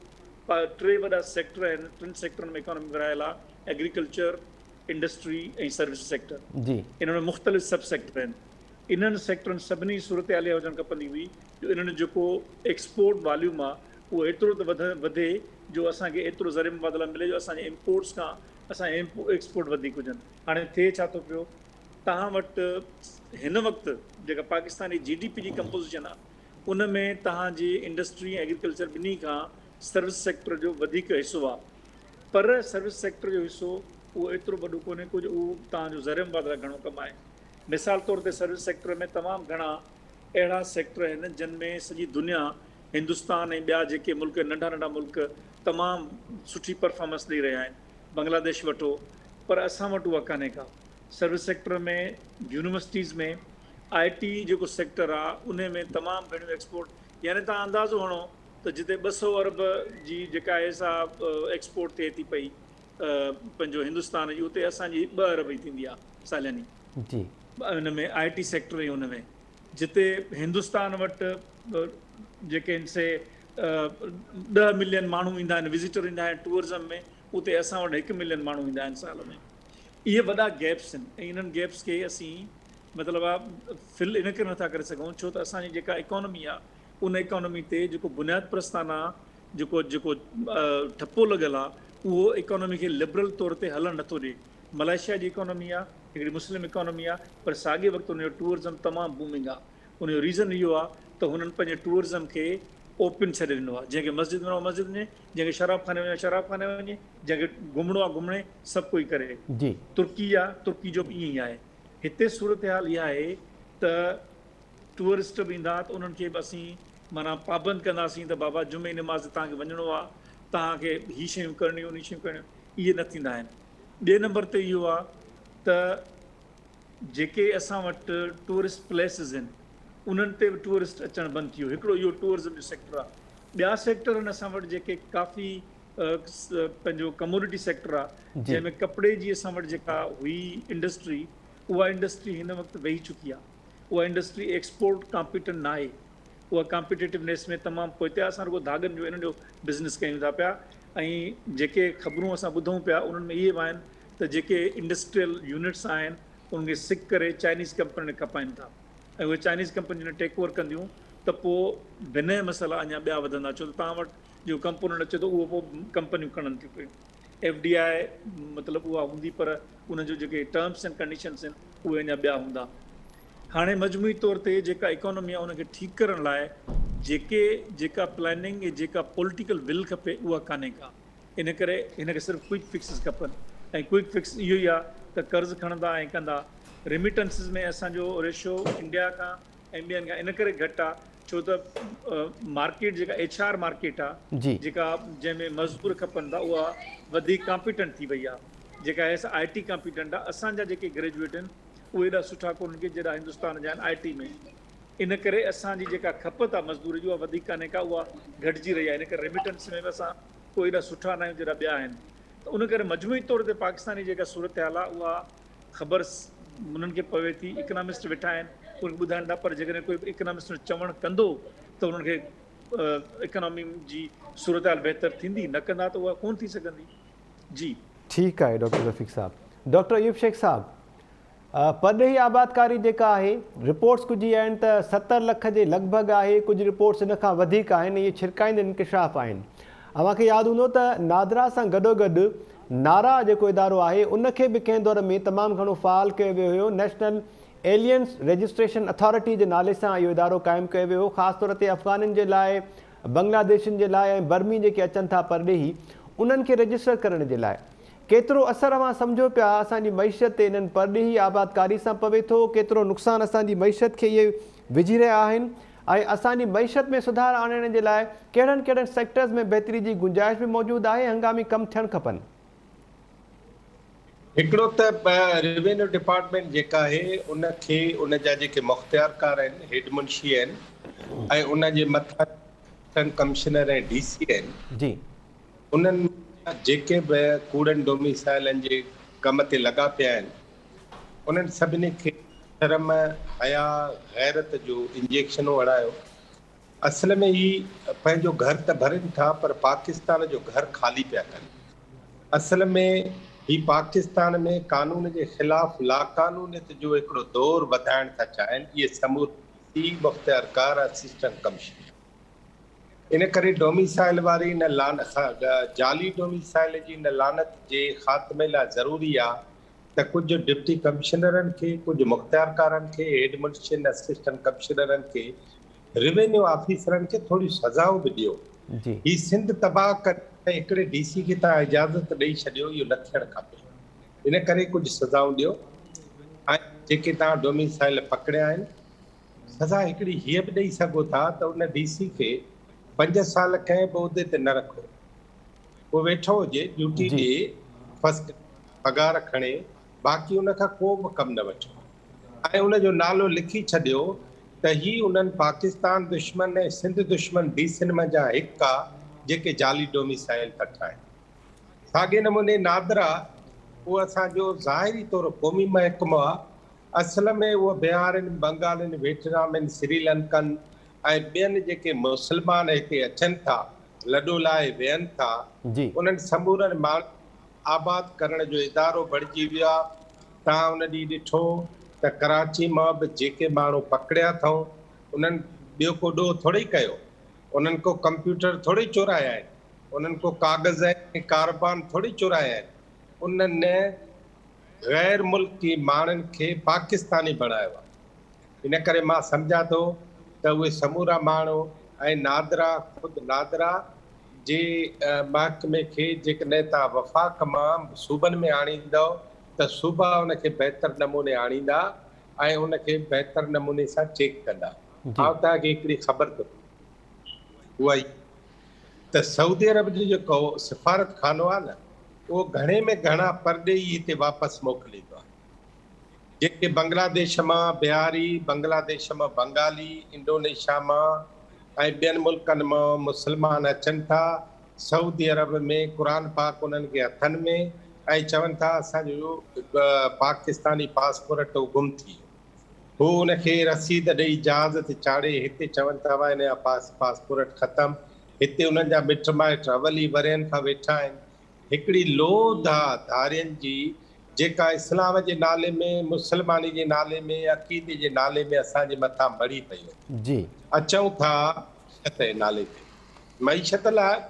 3 वॾा सेक्टर आहिनि, 3 सेक्टरनि में इकोनॉमी विरहायल आहे, एग्रीकल्चर, इंडस्ट्री ऐं सर्विस सेक्टर। जी। इन में मुख़्तलिफ़ सब सेक्टर आहिनि। इन्हनि सेक्टरनि सभिनी सूरत हाल इहा हुजणु खपंदी हुई जो इन्हनि जेको एक्सपोर्ट वॉल्यूम आहे उहो एतिरो त वधे जो असांखे एतिरो ज़रिए मुबादला मिले जो असांजे इम्पोर्ट्स खां असांजे एक्सपोर्ट वधीक हुजनि। हाणे थिए छा थो पियो, तव्हां वटि हिन वक़्तु जेका पाकिस्तानी GDP जी कंपोज़िशन आहे उन में तव्हांजी इंडस्ट्री ऐं एग्रीकल्चर ॿिन्ही खां सर्विस सेक्टर जो वधीक हिसो आहे। पर सर्विस सेक्टर जो हिसो उहो एतिरो वॾो कोन्हे कुझु उहो तव्हांजो ज़रिए मुबादला घणो कमाए। मिसाल तौर ते सर्विस सेक्टर में तमामु घणा अहिड़ा सेक्टर आहिनि जिन में सॼी दुनिया, हिंदुस्तान ऐं ॿिया जेके मुल्क नंढा नंढा मुल्क तमामु सुठी परफॉर्मेंस ॾेई रहिया आहिनि, बांग्लादेश वठो, पर असां वटि उहा कान्हे का। सर्विस सेक्टर में यूनिवर्सिटीज़ में IT जेको सेक्टर आहे उन में तमामु घणियूं एक्सपोर्ट, यानी तव्हां अंदाज़ो हणो त जिते 200 अरब जी जेका आहे सा एक्सपोर्ट थिए थी पई पंहिंजो हिंदुस्तान जी, उते असांजी 2 अरब ई थींदी आहे सालियानी। जी। हिन में IT सेक्टर ई हुन में जिते हिंदुस्तान वटि जेके इनसे 10 मिलियन माण्हू ईंदा आहिनि, विज़िटर ईंदा आहिनि टूरिज़म में, उते असां वटि 1 मिलियन माण्हू ईंदा आहिनि साल में। इहे वॾा गैप्स आहिनि ऐं इन्हनि गैप्स खे असीं मतिलबु आहे फिल इन करे नथा करे सघूं छो त असांजी जेका इकोनॉमी आहे उन इकोनॉमी ते जेको बुनियाद प्रस्ताना जेको जेको ठप्पो लॻल आहे उहो इकोनॉमी खे लिबरल तौर ते हलणु नथो ॾिए। मलेशिया जी इकोनॉमी आहे हिकिड़ी मुस्लिम इकोनॉमी आहे, पर साॻे वक़्तु हुनजो टूरिज़म तमामु बूमिंग आहे। हुनजो रीज़न इहो आहे त हुननि पंहिंजे टूरिज़म खे ओपन छॾे ॾिनो आहे, जंहिंखे मस्जिद वञो मस्जिद वञे, जंहिंखे शराब खाने वञो शराब खाने वञे, जंहिंखे घुमणो आहे घुमणे, सभु कोई करे। जी। तुर्की आहे, तुर्की जो बि ईअं ई आहे। हिते सूरत हाल इहा आहे त टूरिस्ट बि ईंदा त उन्हनि खे बि असीं माना पाबंद कंदासीं त बाबा जुमे नमाज़ तव्हांखे वञिणो आहे, तव्हांखे हीअ शयूं करणियूं उन शयूं करणियूं, इहे न थींदा आहिनि। ॿिए नंबर ते इहो आहे त जेके असां वटि टूरिस्ट प्लेसिस आहिनि उन्हनि ते बि टूरिस्ट अचणु बंदि थी वियो। हिकिड़ो इहो टूरिज़म जो सेक्टर आहे। ॿिया सेक्टर आहिनि असां वटि जेके काफ़ी पंहिंजो कमोडिटी सेक्टर आहे जंहिंमें कपिड़े जी असां वटि जेका हुई इंडस्ट्री, उहा इंडस्ट्री हिन वक़्तु वेही चुकी आहे। उहा इंडस्ट्री एक्सपोर्ट कॉम्पिटेंट न आहे, उहा कॉम्पिटेटिवनेस में तमामु पोइ ते असां रुगो धागनि जो इन्हनि जो बिज़नेस कयूं था पिया। ऐं जेके ख़बरूं असां ॿुधूं पिया उन्हनि में इहे बि आहिनि त जेके इंडस्ट्रियल यूनिट्स आहिनि उन्हनि खे सिक करे चाइनीज़ कंपनी खपाइनि था, ऐं उहे चाइनीज़ कंपनी टेक ओवर कंदियूं त पोइ बिना मसाला अञा ॿिया वधंदा। छो त तव्हां वटि जो कंपोनेंट अचे थो उहो पोइ कंपनियूं खणनि थियूं पियूं। FDI मतिलबु उहा हूंदी, पर उनजो जेके टर्म्स एंड कंडीशन्स आहिनि उहे अञा ॿिया हूंदा। हाणे मजमूई तौर ते जेका इकोनॉमी आहे उनखे ठीकु करण लाइ जेका प्लानिंग ऐं जेका पॉलिटिकल विल खपे उहा कान्हे का। इन करे हिनखे सिर्फ़ु क्विक फिक्सिस खपनि, ऐं क्विक फिक्स इहो ई आहे त कर्ज़ु खणंदा ऐं कंदा। रेमिटेंसिस में असांजो रेशो इंडिया खां ऐं ॿियनि खां इन करे घटि आहे छो त मार्केट जेका HR मार्केट आहे जेका जंहिंमें मज़दूर खपनि था उहा वधीक कॉम्पिटेंट थी वई आहे। जेका आहे IT कॉम्पिटेंट आहे। असांजा जेके ग्रेजुएट आहिनि उहे एॾा सुठा कोन्हनि के जहिड़ा हिंदुस्तान जा आहिनि IT में। इन करे असांजी जेका खपत आहे मज़दूर जी उहा वधीक कान्हे का, उहा घटिजी रही आहे। इन करे रेमिटेंस में बि असां कोई एॾा सुठा न आहियूं जहिड़ा ॿिया आहिनि। त उन करे मजमूई तौर ते पाकिस्तानी जेका सूरत हाल आहे उहा ख़बर उन्हनि खे पवे थी। इकनॉमिस्ट वेठा आहिनि उहे ॿुधाइनि था, पर जेकॾहिं कोई इकनॉमिस्ट चवणु कंदो त उन्हनि खे इकनॉमी जी सूरत हाल बहितर थींदी, न कंदा त उहा कोन थी सघंदी। जी ठीकु आहे डॉक्टर रफ़ीक साहब। डॉक्टर अयूब शेख साहब, परॾेही आबादकारी जेका आहे रिपोर्ट्स कुझु इहे आहिनि त 70 लख जे लॻभॻि आहे, कुझु रिपोर्ट्स इन खां वधीक आहिनि। इहे छिरकाईंदे इंकिशाफ़ आहिनि। अव्हांखे यादि हूंदो त नादरा सां गॾोगॾु नारा जेको इदारो आहे उनखे बि कंहिं दौर में तमामु घणो फ़ाल कयो वियो हुयो। नेशनल एलियंस रजिस्ट्रेशन अथॉरिटी जे नाले सां इहो इदारो क़ाइमु कयो वियो हो, ख़ासि तौर ते अफ़गाननि जे लाइ, बांग्लादेशियुनि जे लाइ ऐं बर्मी जेके अचनि था परॾेही उन्हनि खे रजिस्टर करण जे लाइ। केतिरो असरु अव्हां सम्झो पिया असांजी मईशत ते इन्हनि परॾेही आबादकारी सां पवे थो, केतिरो नुक़सानु असांजी मईशत खे इहे विझी रहिया आहिनि, ऐं असांजी मईशत में सुधार आणण जे लाइ कहिड़नि कहिड़नि सेक्टर्स में बहितरी जी गुंजाइश बि मौजूदु आहे, हंगामी कमु थियणु खपनि। हिकिड़ो त रेवेन्यू डिपार्टमेंट जेका आहे उनखे उनजा जेके मुख़्तियारकार आहिनि, हेड मुंशी आहिनि, ऐं उनजे मथां कमिश्नर ऐं DC आहिनि जी, उन्हनि जेके बि कूड़नि डोमिसाइलनि जे कम ते लॻा पिया आहिनि उन्हनि सभिनी खे शर्म, हया, गैरत जो इंजेक्शनूं हणायो। असल में ही पंहिंजो घर त भरनि था पर पाकिस्तान जो घर ख़ाली पिया कनि। असल में ही पाकिस्तान में कानून जे ख़िलाफ़ लाक़ानूनियत जो हिकिड़ो दौर वधाइण था चाहिनि। इहे समूरी मुख़्तियारकार असिस्टेंट कमिश्नर इन करे डोमिसाइल वारी इन लानत जाली डोमिसाइल जी इन लानत जे ख़ात्मे लाइ ज़रूरी आहे त कुझु डिप्टी कमिश्नरनि खे, कुझु मुख़्तियारकारनि खे, हेड मुंशियुनि, असिस्टेंट कमिश्नरनि खे, रेवेन्यू ऑफिसरनि खे थोरी सज़ाऊं बि ॾियो। ही सिंध तबाह करे हिकिड़े DC खे तव्हां इजाज़त ॾेई छॾियो, इहो न थियणु खपे। इन करे कुझु सज़ाऊं ॾियो। ऐं जेके तव्हां डोमिसाइल पकड़िया आहिनि, सज़ा हिकिड़ी हीअ बि ॾेई सघो था त उन DC खे 5 साल कंहिं बि उहिदे ते न रखो, उहो वेठो हुजे, ड्यूटी ॾे, फर्स्ट पगार खणे, बाक़ी उनखां को बि कमु न वठो, ऐं उनजो नालो लिखी छॾियो त ही उन्हनि पाकिस्तान दुश्मन ऐं सिंध दुश्मन DCनि मंझां हिकु आहे जेके जाली डोमिसाइल था ठाहिनि। साॻे नमूने नादरा उहो असांजो ज़ाहिरी तौरु क़ौमी महकमो आहे, असल में उहो बिहारनि, बंगालनि, वियतनामनि, श्रीलंकनि ऐं ॿियनि जेके मुस्लमान हिते अचनि था, लॾो लाइ वेहनि था, उन्हनि समूरनि माण्हू आबाद करण जो इदारो बणिजी वियो आहे। तव्हां उन ॾींहुं ॾिठो त कराची मां बि जेके माण्हू पकड़िया अथऊं उन्हनि ॿियो को ॾोह थोरी कयो, उन्हनि को कंप्यूटर थोरी चुराया आहिनि, उन्हनि को कागज़ ऐं कारबान थोरी चुराया आहिनि, उन्हनि गैर मुल्की माण्हुनि खे पाकिस्तानी बणायो आहे। इन करे मां सम्झां थो त उहे समूरा माण्हू ऐं नादरा, ख़ुदि नादरा जे महकमे खे जेकॾहिं तव्हां वफ़ाक़ मां सूबनि में आणींदव त सूबा उनखे बहितर नमूने आणींदा ऐं उनखे बहितर नमूने सां चेक कंदा। आउं तव्हांखे हिकिड़ी ख़बर थो उहा ई त सऊदी अरब जो जेको सिफ़ारत खानो आहे न, उहो घणे में घणा परॾेही हिते वापसि मोकिलींदो आहे। जेके बांग्लादेश मां बिहारी, बांग्लादेश मां बंगाली, इंडोनेशिया मां ऐं ॿियनि मुल्कनि मां मुस्लमान अचनि था, सऊदी अरब में क़ुरान पाक उन्हनि खे हथनि में, ऐं चवनि था असांजो पाकिस्तानी पासपोर्ट गुम थी वियो। हू उनखे रसीद ॾेई जहाज़ ते चाढ़े हिते चवनि था हिन जा पासपोर्ट ख़तमु। हिते उन्हनि जा मिट माइट अवली वरियनि खां वेठा आहिनि। हिकिड़ी लोध आहे धारियुनि जी जेका इस्लाम जे नाले में, मुस्लमानी जे नाले में, अक़ीदे जे नाले में असांजे मथां मड़ी पई वञे। जी अचूं था मईशत नाले ते। मईशत लाइ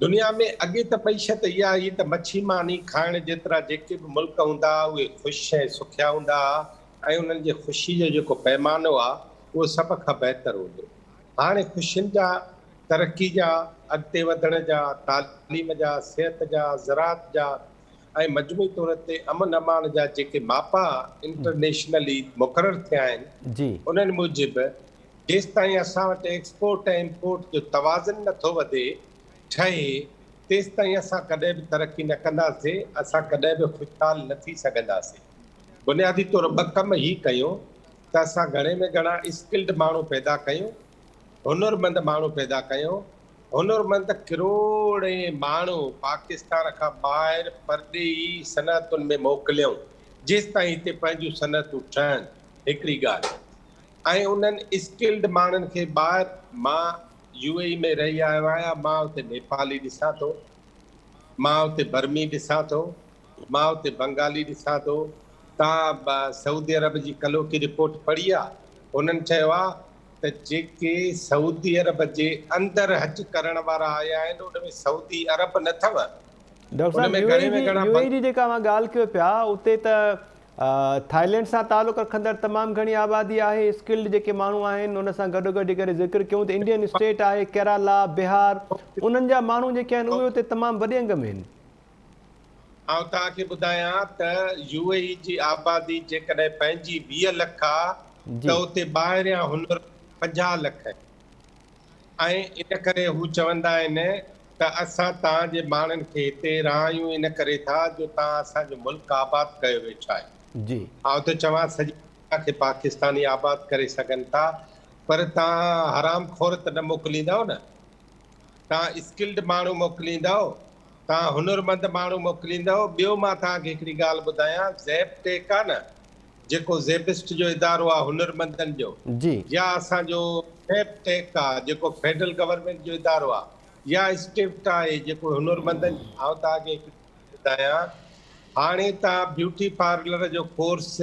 दुनिया में अॻे त मईशत इहा हुई त मच्छी मानी खाइण जेतिरा जेके बि मुल्क हूंदा उहे ख़ुशि ऐं सुखिया हूंदा ऐं उन्हनि जे ख़ुशी जो जेको पैमानो आहे उहो सभ खां बहितरु हूंदो। हाणे ख़ुशियुनि जा, तरक़ी जा, अॻिते वधण जा, तालीम जा, सिहत जा, ज़राअत जा ऐं मजमूई तौर ते अमन अमान जा जेके मापा इंटरनेशनली मुक़ररु थिया आहिनि जी उन्हनि मूजिबि जेसि ताईं असां वटि एक्सपोर्ट ऐं इम्पोर्ट जो तवाज़ुन नथो वधे ठहे तेसि ताईं असां कॾहिं बि तरक़ी न कंदासीं, असां कॾहिं बि ख़ुशहाल न थी सघंदासीं। बुनियादी तौर 2 कम ई कयूं त असां घणे में घणा स्किल्ड माण्हू पैदा कयूं, हुनरमंद माण्हू पैदा कयूं। हुनरमंद किरोड़े माण्हू पाकिस्तान खां ॿाहिरि परॾेही सनअतुनि में मोकिलियऊं जेसि ताईं हिते पंहिंजूं सनअतूं ठहनि। हिकिड़ी ॻाल्हि ऐं उन्हनि स्किल्ड माण्हुनि खे ॿाहिरि, मां UAE में रही आयो आहियां, मां उते नेपाली ॾिसां थो, मां उते बर्मी ॾिसां थो, मां उते बंगाली ॾिसां थो। तव्हां सऊदी अरब जी कलो की रिपोर्ट पढ़ी आहे? उन्हनि चयो आहे त जेके सऊदी अरब जे अंदरि हज करण वारा आया आहिनि उन में सऊदी अरब न अथव। डॉक्टर साहब UAE जी जेका मां ॻाल्हि कयो पिया उते त थाईलैंड सां तालुक़ रखंदड़ तमामु घणी आबादी आहे, स्किल्ड जेके माण्हू आहिनि उन सां गॾोगॾु करे ज़िक्र कयूं त इंडियन स्टेट आहे, केरला, बिहार, उन्हनि जा माण्हू जेके आहिनि उहे उते तमामु वॾे अंग में आहिनि। आउं तव्हांखे ॿुधायां त UAE जी आबादी जेकॾहिं पंहिंजी 20 लख आहे त उते ॿाहिरियां हुनर 50 लख ऐं इन करे हू चवंदा आहिनि त असां तव्हांजे माण्हुनि खे हिते रहायूं इन करे था जो तव्हां असांजो मुल्क आबाद कयो वेठा आहियो। जी आउं त चवां सॼी खे पाकिस्तानी आबाद करे सघनि था, पर तव्हां हराम खोर त न मोकिलींदव न। तव्हां स्किल्ड माण्हू मोकिलींदव, तव्हां हुनरमंद माण्हू मोकिलींदव। ॿियो मां तव्हांखे हिकिड़ी ॻाल्हि ॿुधायां, ज़ेबटेक आहे न जेको ज़ेबिस्ट जो इदारो आहे हुनरमंदनि जो, जी या असांजो ज़ेबटेक आहे जेको फेडरल गवर्नमेंट जो इदारो आहे, या स्टिफ्ट आहे जेको हुनरमंदनि। आउं तव्हांखे ॿुधायां हाणे तव्हां ब्यूटी पार्लर जो कोर्स,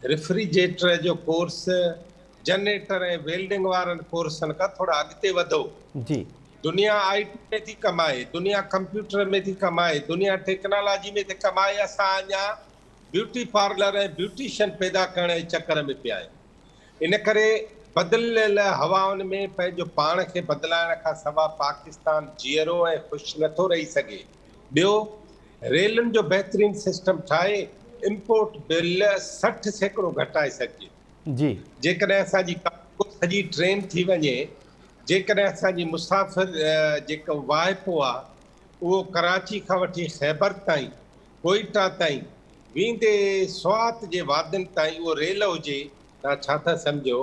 रेफ्रिजरेटर जो कोर्स, जनरेटर ऐं वेल्डिंग वारनि कोर्सनि खां थोरा अॻिते वधो। जी दुनिया IT में थी कमाए, दुनिया कंप्यूटर में थी कमाए, दुनिया टेक्नोलॉजी में थी कमाए, असां अञा ब्यूटी पार्लर ऐं ब्यूटिशियन पैदा करण जे चकर में पिया आहियूं। इन करे बदिलियल हवाउनि में पंहिंजो पाण खे बदिलाइण खां सवाइ पाकिस्तान जीअरो ऐं ख़ुशि नथो रही सघे। ॿियो रेलुनि जो बहितरीन सिस्टम ठाहे इम्पोर्ट बिल 60% घटाए सघिजे। जी जेकॾहिं असांजी सॼी ट्रेन थी वञे, जेकॾहिं असांजी मुसाफ़िर जेको वाइपो आहे उहो कराची खां वठी ख़ैबर ताईं, कोइटा ताईं, वेंदे स्वात जे वादियुनि ताईं उहो रेल हुजे, तव्हां छा था सम्झो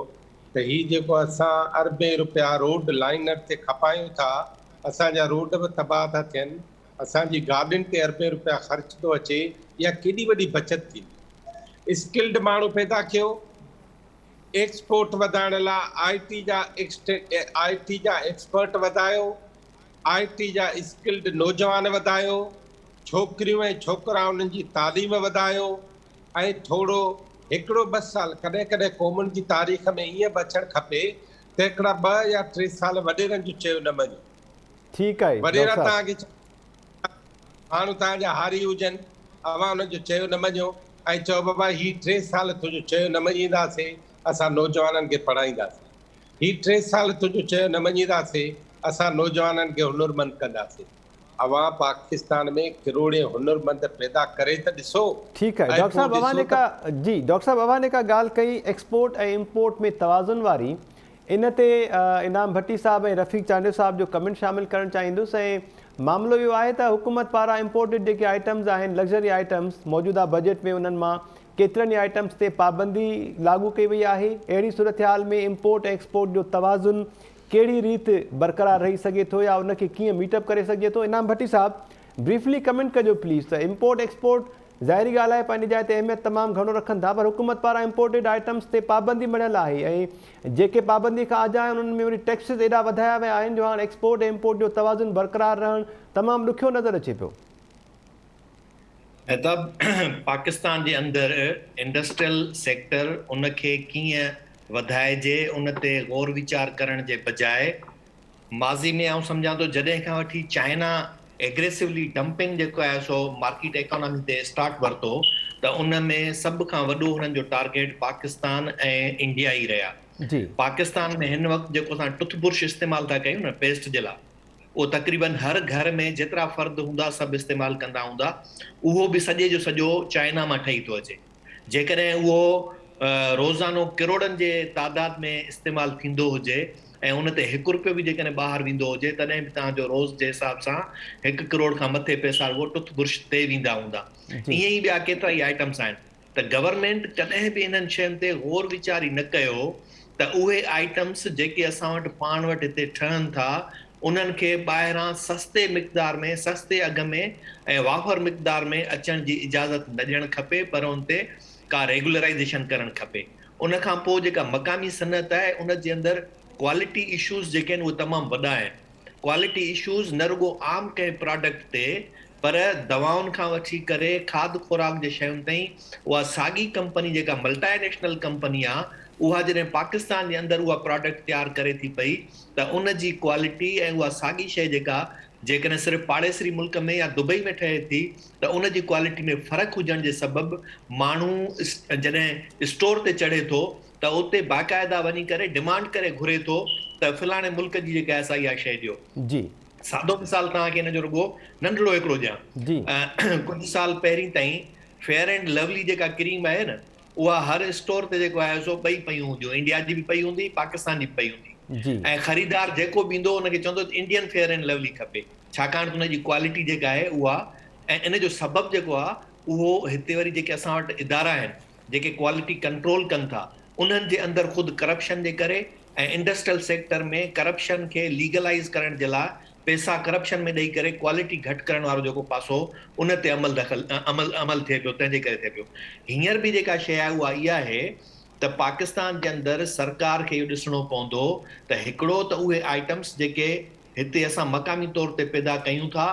त हीउ जेको असां अरबें रुपया रोड लाइनर ते खपायूं था, असांजा रोड बि तबाह था थियनि, असांजी गाॾियुनि ते अरबें रुपया ख़र्च थो अचे, इहा केॾी वॾी बचत थींदी। स्किल्ड माण्हू पैदा कयो, एक्सपोर्ट वधाइण लाइ IT जा एक्सपर्ट वधायो, IT जा स्किल्ड नौजवान वधायो, छोकिरियूं ऐं छोकिरा उन्हनि जी तालीम वधायो, ऐं थोरो 1-2 साल कॾहिं कॾहिं क़ौमुनि जी तारीख़ में ईअं बि अचणु खपे त हिकिड़ा 2 या 3 साल वॾेरनि जो चयो न मञो। ठीकु आहे वॾेरा तव्हांखे माण्हू तव्हांजा हारी हुजनि, अवां हुनजो चयो न मञो ऐं चओ बाबा ही 3 साल तुंहिंजो चयो न मञींदासीं, असां नौजवाननि खे पढ़ाईंदासीं। ही 3 साल तुंहिंजो चयो न मञींदासीं, असां नौजवाननि खे हुनरमंद कंदासीं। अवां पाकिस्तान में किरोड़े हुनरमंद पैदा करे त ॾिसो। ठीकु आहे डॉक्टर साहब, अवां ने का ॻाल्हि कई एक्सपोर्ट ऐं इम्पोर्ट में तवाज़ुन वारी, इन ते इनाम भट्टी साहब ऐं रफ़ीक चांडियो साहब जो कमेंट शामिलु करणु चाहींदुसि। ऐं मामिलो इहो आहे त हुकूमत पारां इम्पोर्टेड जेके आइटम्स आहिनि, लग्ज़री आइटम्स, मौजूदा बजट में उन्हनि मां केतिरनि ई आइटम्स ते पाबंदी लागू कई वई आहे। अहिड़ी सूरत हाल में इम्पोर्ट ऐं एक्सपोर्ट जो तवाज़ुन कहिड़ी रीति बरक़रार रही सघे थो या उनखे कीअं मीटअप करे सघिजे थो? इनाम भट्टी साहब ब्रीफली कमेंट कजो प्लीज़। त इम्पोर्ट एक्सपोर्ट ज़ाहिरी ॻाल्हि आहे पंहिंजी जाइ ते अहमियत तमामु घणो रखनि था, पर हुकूमत पारां इम्पोर्टेड आइटम्स ते पाबंदी मढ़ियल आहे ऐं जेके पाबंदी खां आजा आहिनि उन्हनि में वरी टैक्सिस एॾा वधाया विया आहिनि जो हाणे एक्सपोर्ट ऐं इम्पोर्ट जो तवाज़ुन बरक़रार रहणु तमामु ॾुखियो नज़र अचे पियो। त पाकिस्तान जे अंदरि इंडस्ट्रियल सेक्टर उनखे कीअं वधाइजे उन ते गौर वीचार करण जे बजाए माज़ी में आउं सम्झां थो जॾहिं खां वठी चाइना एग्रेसिवली डंपिंग जेको आहे सो मार्केट इकोनॉमी ते स्टार्ट वरितो त उन में सभ खां वॾो हुननि जो टारगेट पाकिस्तान ऐं इंडिया ई रहिया। पाकिस्तान में हिन वक़्तु जेको असां टूथब्रुश इस्तेमालु था कयूं न पेस्ट जे लाइ, उहो तक़रीबन हर घर में जेतिरा फ़र्द हूंदा सभु इस्तेमालु कंदा हूंदा, उहो बि सॼे जो सॼो चाइना मां ठही थो अचे। जेकॾहिं उहो रोज़ानो किरोड़नि जे तादाद में इस्तेमालु थींदो हुजे ऐं उन ते ₹1 बि जेकॾहिं ॿाहिरि वेंदो हुजे तॾहिं बि तव्हांजो रोज़ जे हिसाब सां 1 करोड़ खां मथे पैसा उहो टूथब्रुश ते वेंदा हूंदा। ईअं ई ॿिया केतिरा ई आइटम्स आहिनि। त गवर्नमेंट कॾहिं बि इन्हनि शयुनि ते गौर वीचार ई न कयो त उहे आइटम्स जेके असां वटि पाण वटि हिते ठहनि था उन्हनि खे ॿाहिरां सस्ते मिक़दार में, सस्ते अघ में ऐं वाफ़र मिक़दार में अचण जी इजाज़त न ॾियणु खपे, पर उन ते का रेगुलराइज़ेशन करणु खपे। उन खां पोइ जेका मक़ामी सनअत आहे उन जे अंदरि क्वालिटी इशूज़ जेके आहिनि उहे तमामु वॾा आहिनि। क्वालिटी इशूज़ न रुॻो आम कंहिं प्रोडक्ट ते, पर दवाउनि खां वठी करे खाद खुराक जे शयुनि ताईं उहा साॻी कंपनी जेका मल्टानेशनल कंपनी आहे उहा जॾहिं पाकिस्तान जे अंदरि उहा प्रोडक्ट तयारु करे थी पई त उन जी क्वालिटी ऐं उहा साॻी शइ जेका जेकॾहिं सिर्फ़ु पाड़ेसरी मुल्क में या दुबई में ठहे थी त उन जी क्वालिटी में फ़र्क़ु हुजण जे सबबु माण्हू जॾहिं स्टोर ते चढ़े थो त उते बाक़ाइदा वञी करे डिमांड करे घुरे थो त फलाणे मुल्क जी जेका असां इहा शइ ॾियो। सादो मिसाल तव्हांखे हिन जो रुॻो नंढड़ो हिकिड़ो ॾियां। कुझु साल पहिरीं ताईं फेयर एंड लवली जेका क्रीम आहे न उहा हर स्टोर ते जेको आहे सो ॿई पयूं हूंदियूं, इंडिया जी बि पई हूंदी, पाकिस्तान जी बि पई हूंदी ऐं ख़रीदार जेको बि ईंदो हुनखे चवंदो इंडियन फेयर एंड लवली खपे, छाकाणि त हुनजी क्वालिटी जेका आहे उहा ऐं इन जो सबबु जेको आहे उहो हिते वरी जेके असां वटि इदारा आहिनि जेके क्वालिटी कंट्रोल कनि था उन्हनि जे अंदरि ख़ुदि करप्शन जे करे ऐं इंडस्ट्रियल सेक्टर में करप्शन खे लीगलाइज़ करण जे लाइ पैसा करप्शन में ॾेई करे क्वालिटी घटि करण वारो जेको पासो उन ते अमल थिए पियो, तंहिंजे करे थिए पियो। हींअर बि जेका शइ आहे उहा इहा आहे त पाकिस्तान जे अंदरि सरकार खे इहो ॾिसणो पवंदो त हिकिड़ो त उहे आइटम्स जेके हिते असां मक़ामी तौर ते पैदा कयूं था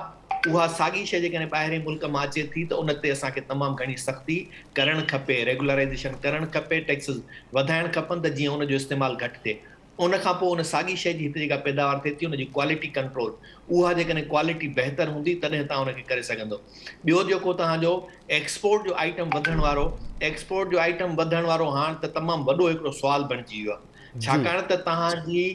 उहा साॻी शइ जेकॾहिं ॿाहिरि मुल्क मां अचे थी त उन ते असांखे तमामु घणी सख़्ती करणु खपे, रेगुलराइज़ेशन करणु खपे, टैक्सिस वधाइणु खपनि त जीअं उनजो इस्तेमालु घटि थिए। उन खां पोइ उन साॻी शइ जी हिते जेका पैदावार थिए थी उनजी क्वालिटी कंट्रोल, उहा जेकॾहिं क्वालिटी बहितर हूंदी तॾहिं तव्हां उनखे करे सघंदो। ॿियो जेको तव्हांजो एक्सपोर्ट जो आइटम वधण वारो, एक्सपोर्ट जो आइटम वधण वारो हाणे त तमामु वॾो हिकिड़ो सुवालु बणिजी वियो आहे, छाकाणि त तव्हांजी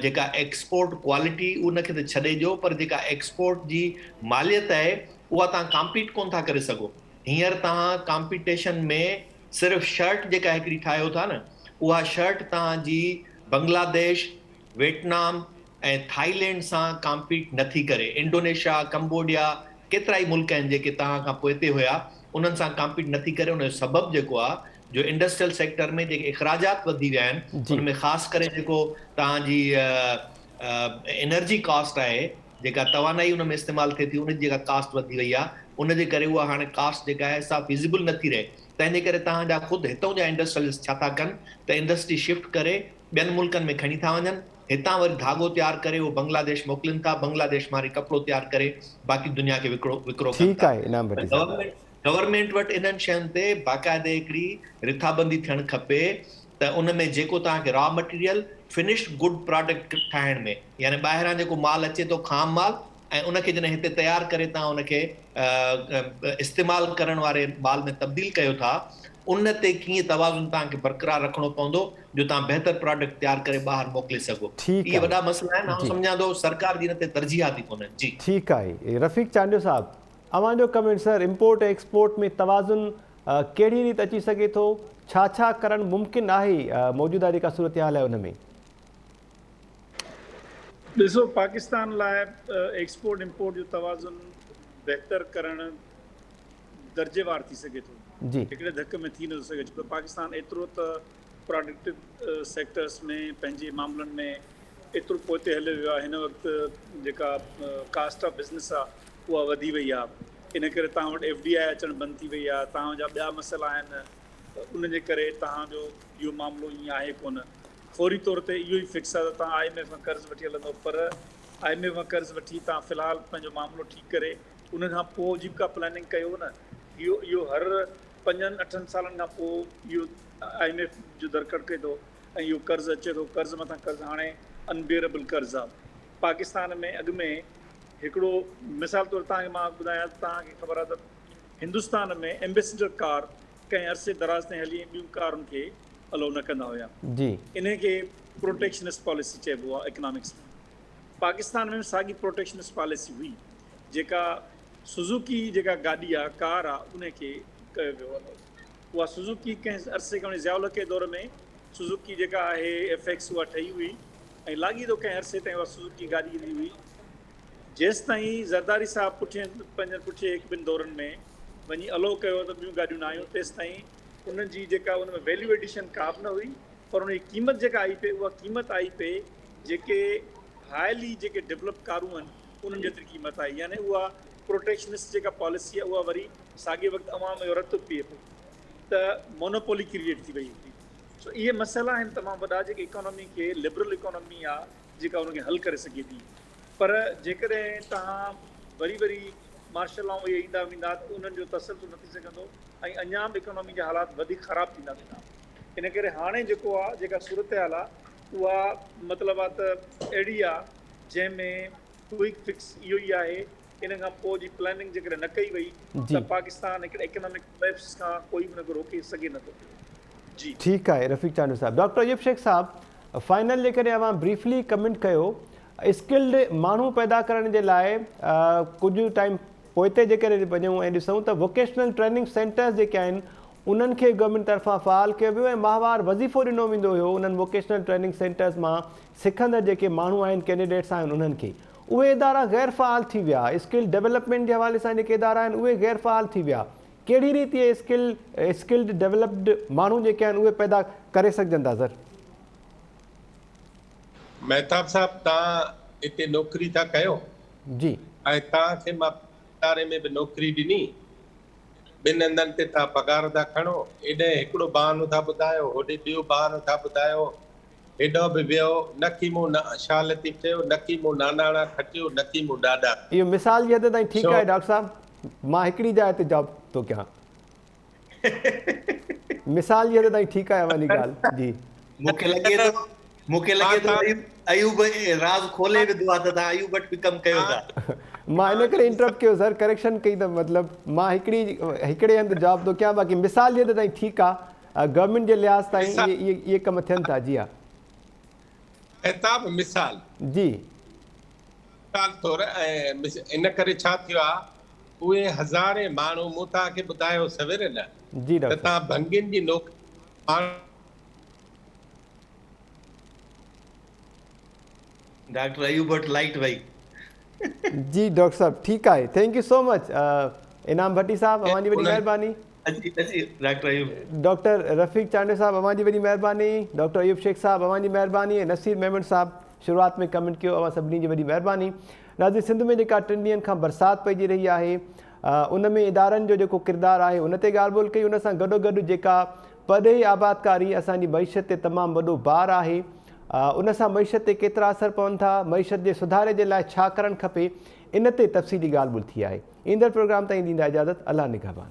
जेका एक्सपोर्ट क्वालिटी उनखे त छॾे ॾियो, पर जेका एक्सपोर्ट जी मालियत आहे उहा तव्हां कॉम्पीट कोन था करे सघो। हींअर तव्हां कॉम्पिटिशन में सिर्फ़ु शर्ट जेका हिकिड़ी ठाहियो था न उहा शर्ट तव्हांजी बांग्लादेश, वियतनाम ऐं थाईलैंड सां कॉम्पीट नथी करे। इंडोनेशिया, कंबोडिया केतिरा ई मुल्क आहिनि जेके तव्हां खां पोइ हिते हुया उन्हनि सां कॉम्पीट नथी करे। उनजो सबबु जेको आहे जो इंडस्ट्रियल सेक्टर में जेके इख़राजात वधी विया आहिनि उनमें ख़ासि करे जेको तव्हांजी एनर्जी कॉस्ट आहे जेका तवानाई उन में इस्तेमालु थिए थी उनजी जेका कास्ट वधी वई आहे उनजे करे उहा हाणे कास्ट जेका आहे सा फिज़िबल नथी रहे। तंहिंजे करे तव्हांजा ख़ुदि हितां जा इंडस्ट्रियलिस्ट छा था कनि त इंडस्ट्री शिफ्ट करे ॿियनि मुल्कनि में खणी था वञनि, हितां वरी धागो तयारु करे उहो बांग्लादेश मोकिलीनि था, बांग्लादेश मां वरी कपिड़ो तयारु करे बाक़ी दुनिया खे विकिरो कनि था। गवर्नमेंट वटि इन्हनि शयुनि ते बाक़ाइदे हिकिड़ी रिथाबंदी थियणु खपे त उन में जेको तव्हांखे raw material finished good product ठाहिण में, यानी ॿाहिरां जेको माल अचे थो खाम माल ऐं उनखे जॾहिं हिते तयारु करे तव्हां उनखे इस्तेमालु करण वारे माल में तब्दील कयो था उन ते कीअं तवाज़ुन तव्हांखे बरक़रार रखणो पवंदो जो तव्हां बहितर प्रोडक्ट तयारु करे ॿाहिरि मोकिले सघो। इहे वॾा मसइला आहिनि, मां सम्झां थो सरकार जी हिन ते तरजीहाती कोन्हनि। जी ठीकु आहे। रफ़ीक चांडियो साहब, अवांजो कमेंट सर, इम्पोर्ट ऐं एक्सपोर्ट में तवाज़ुन कहिड़ी रीति अची सघे थो, छा छा करणु मुमकिन आहे मौजूदा जेका सूरत हाल आहे उन में? ॾिसो, पाकिस्तान लाइ एक्सपोर्ट इम्पोर्ट जो तवाज़ुन बहितर करणु दर्जेवार थी सघे थो, हिकिड़े धक में थी नथो सघे छो त पाकिस्तान एतिरो त प्रोडक्टिव सेक्टर्स में पंहिंजे मामलनि में एतिरो पोइ हलियो वियो आहे। हिन वक़्तु जेका कास्ट ऑफ बिज़नेस आहे उहा वधी वई आहे, इन करे तव्हां वटि FDI अचणु बंदि थी वई आहे। तव्हांजा ॿिया मसइला आहिनि, उनजे करे तव्हांजो इहो मामिलो ईअं आहे कोन। फौरी तौर ते इहो ई फिक्स आहे त तव्हां IMF मां कर्ज़ु वठी हलंदो, पर IMF मां कर्ज़ु वठी तव्हां फ़िलहालु पंहिंजो मामिलो ठीकु करे उन खां पोइ जीविका प्लानिंग कयो न। इहो हर 5-8 सालनि खां पोइ इहो IMF जो दरकड़ कए थो ऐं इहो कर्ज़ु अचे थो, कर्ज़ु मथां कर्ज़ु। हाणे अनबियरेबल कर्ज़ु आहे पाकिस्तान में। अॻु में हिकिड़ो मिसाल तौरु तव्हांखे मां ॿुधायां, तव्हांखे ख़बर आहे त हिंदुस्तान में एम्बेसडर कार कंहिं अरसे दराज़ ताईं हली, ॿियूं कारुनि खे अलो न कंदा हुया जी। इन खे प्रोटेक्शनिस्ट पॉलिसी चइबो आहे इकनॉमिक्स में। पाकिस्तान में साॻी प्रोटेक्शनिस्ट पॉलिसी हुई, जेका सुज़ुकी जेका गाॾी आहे, कार आहे, उनखे कयो वियो आहे। उहा सुज़ुकी कंहिं अरसे खां ज़ियाउल के दौर में सुज़ुकी जेका आहे FX उहा ठही हुई ऐं लाॻी थो कंहिं अरसे ताईं उहा सुज़ुकी गाॾी ईंदी हुई। जेसि ताईं ज़रदारी साहिबु पंहिंजे पुठिए 1-2 दौरनि में वञी अलो कयो त ॿियूं गाॾियूं न आयूं, तेसि ताईं उनजी जेका उन में वैल्यू एडिशन का बि न हुई, पर उनजी क़ीमत जेका आई पे उहा क़ीमत आई पे जेके हाईली जेके डेवलप कारूं आहिनि उन्हनि जेतिरी क़ीमत आई। यानी उहा प्रोटेक्शनिस्ट जेका पॉलिसी आहे उहा वरी साॻे वक़्तु अवाम जो रतु पिए पियो त मोनोपोली क्रिएट थी वई हुई। सो इहे मसइला आहिनि तमामु वॾा जेके इकोनॉमी खे, लिबरल इकोनॉमी आहे जेका उनखे हल करे सघे थी। पर जेकॾहिं तव्हां वरी मार्शल लॉ इहे ईंदा वेंदा त उन्हनि जो तसलुसुल न थी सघंदो ऐं अञा बि इकोनॉमी जा हालात वधीक ख़राबु थींदा वेंदा। इन करे हाणे जेको आहे, जेका सूरत हाल आहे उहा मतिलबु आहे त अहिड़ी आहे जंहिंमें क्विक फिक्स इहो ई आहे। इन खां पोइ जी प्लानिंग जेकॾहिं न कई वई त पाकिस्तान हिकिड़े इकोनॉमिक कोलैप्स खां कोई बि उनखे रोके सघे नथो जी। ठीकु आहे रफ़ीक चांडू साहिबु। डॉक्टर अयूब शेख साहिबु, फाइनल जे करे अवां ब्रीफली कमेंट कयो, स्किल्ड माण्हू पैदा करण जे लाइ कुझु टाइम पोइ ते जेकॾहिं वञूं ऐं ॾिसूं त वोकेशनल ट्रेनिंग सेंटर्स जेके आहिनि उन्हनि खे गवर्नमेंट तरफ़ां फ़ाल कयो वियो ऐं माहवार वज़ीफ़ो ॾिनो वेंदो हुयो। उन्हनि वोकेशनल ट्रेनिंग सेंटर्स मां सिखंदड़ जेके माण्हू आहिनि, कैंडिडेट्स आहिनि, उन्हनि खे उहे इदारा गैर फ़ाल थी विया। स्किल डेवलपमेंट जे हवाले सां जेके इदारा आहिनि उहे गैर फ़ाल थी विया। कहिड़ी रीति स्किल्ड डेवलप्ड माण्हू जेके आहिनि उहे पैदा करे सघजनि था सर? मेहताब साहब, तव्हां हिते नौकरी था कयो जी, ऐं तव्हांखे मां इदारे में बि नौकरी ॾिनी, 2 हंधनि ते तव्हां पघार था खणो, हेॾे हिकिड़ो बहानो था ॿुधायो, होॾे ॿियो बहानो था ॿुधायो, हेॾो बि वियो, न की मूं शाल थी चयो, न की मूं नानाणा खटियो, न की मूं ॾाॾा। इहो मिसाल जी हद ताईं ठीकु आहे डॉक्टर साहिबु, मां हिकिड़ी जाइ ते जॉब थो कयां। मिसाल जी हद ताईं ठीकु आहे वञी ॻाल्हि जी। मूंखे लॻे थो अयूब राज़ खोले विधो आहे त तव्हां अयूब वटि बि कमु कयो था। मां इन करे इंटरप्ट कयो सर, करेक्शन कई त मतिलबु मां हिकिड़े हंधि जॉब थो कयां, बाक़ी मिसाल जी हद ताईं ठीकु आहे, गवर्नमेंट जे लिहाज़ ताईं इहे कम थियनि था। जी हा मिसाल जी, मिसाल तौरु इन करे छा थियो आहे, उहे हज़ारे माण्हू मूं तव्हांखे ॿुधायो सवेर न जी त तव्हां भंगियुनि जी नौकरी डॉक्टर अयूब वटि लाइट वई। जी डॉक्टर साहब ठीकु आहे, थैंक यू सो मच। इनाम भट्टी साहब अवांजी वॾी महिरबानी। डॉक्टर रफ़ीक चांडू साहब अवांजी वॾी महिरबानी। डॉक्टर अयूब शेख साहब अवांजी महिरबानी। नसीर मेमन साहब शुरूआत में कमेंट कयो, अवां सभिनी जी वॾी महिरबानी। नाज़रीन, सिंध में जेका 3 ॾींहंनि खां बरसाति पइजी रही आहे, उन में इदारनि जो जेको किरदारु आहे उन ते ॻाल्हि ॿोल कई। उन सां गॾोगॾु जेका परॾेही आबादकारी असांजी मईशत ते तमामु वॾो भार आहे, उन सां मईशत ते केतिरा असर पवनि था, मईशत जे सुधारे जे लाइ छा करणु खपे, इन ते तफ़सीली ॻाल्हि ॿोल थी आहे। ईंदड़ प्रोग्राम ताईं ॾींदा इजाज़त। अलाह निगहबान।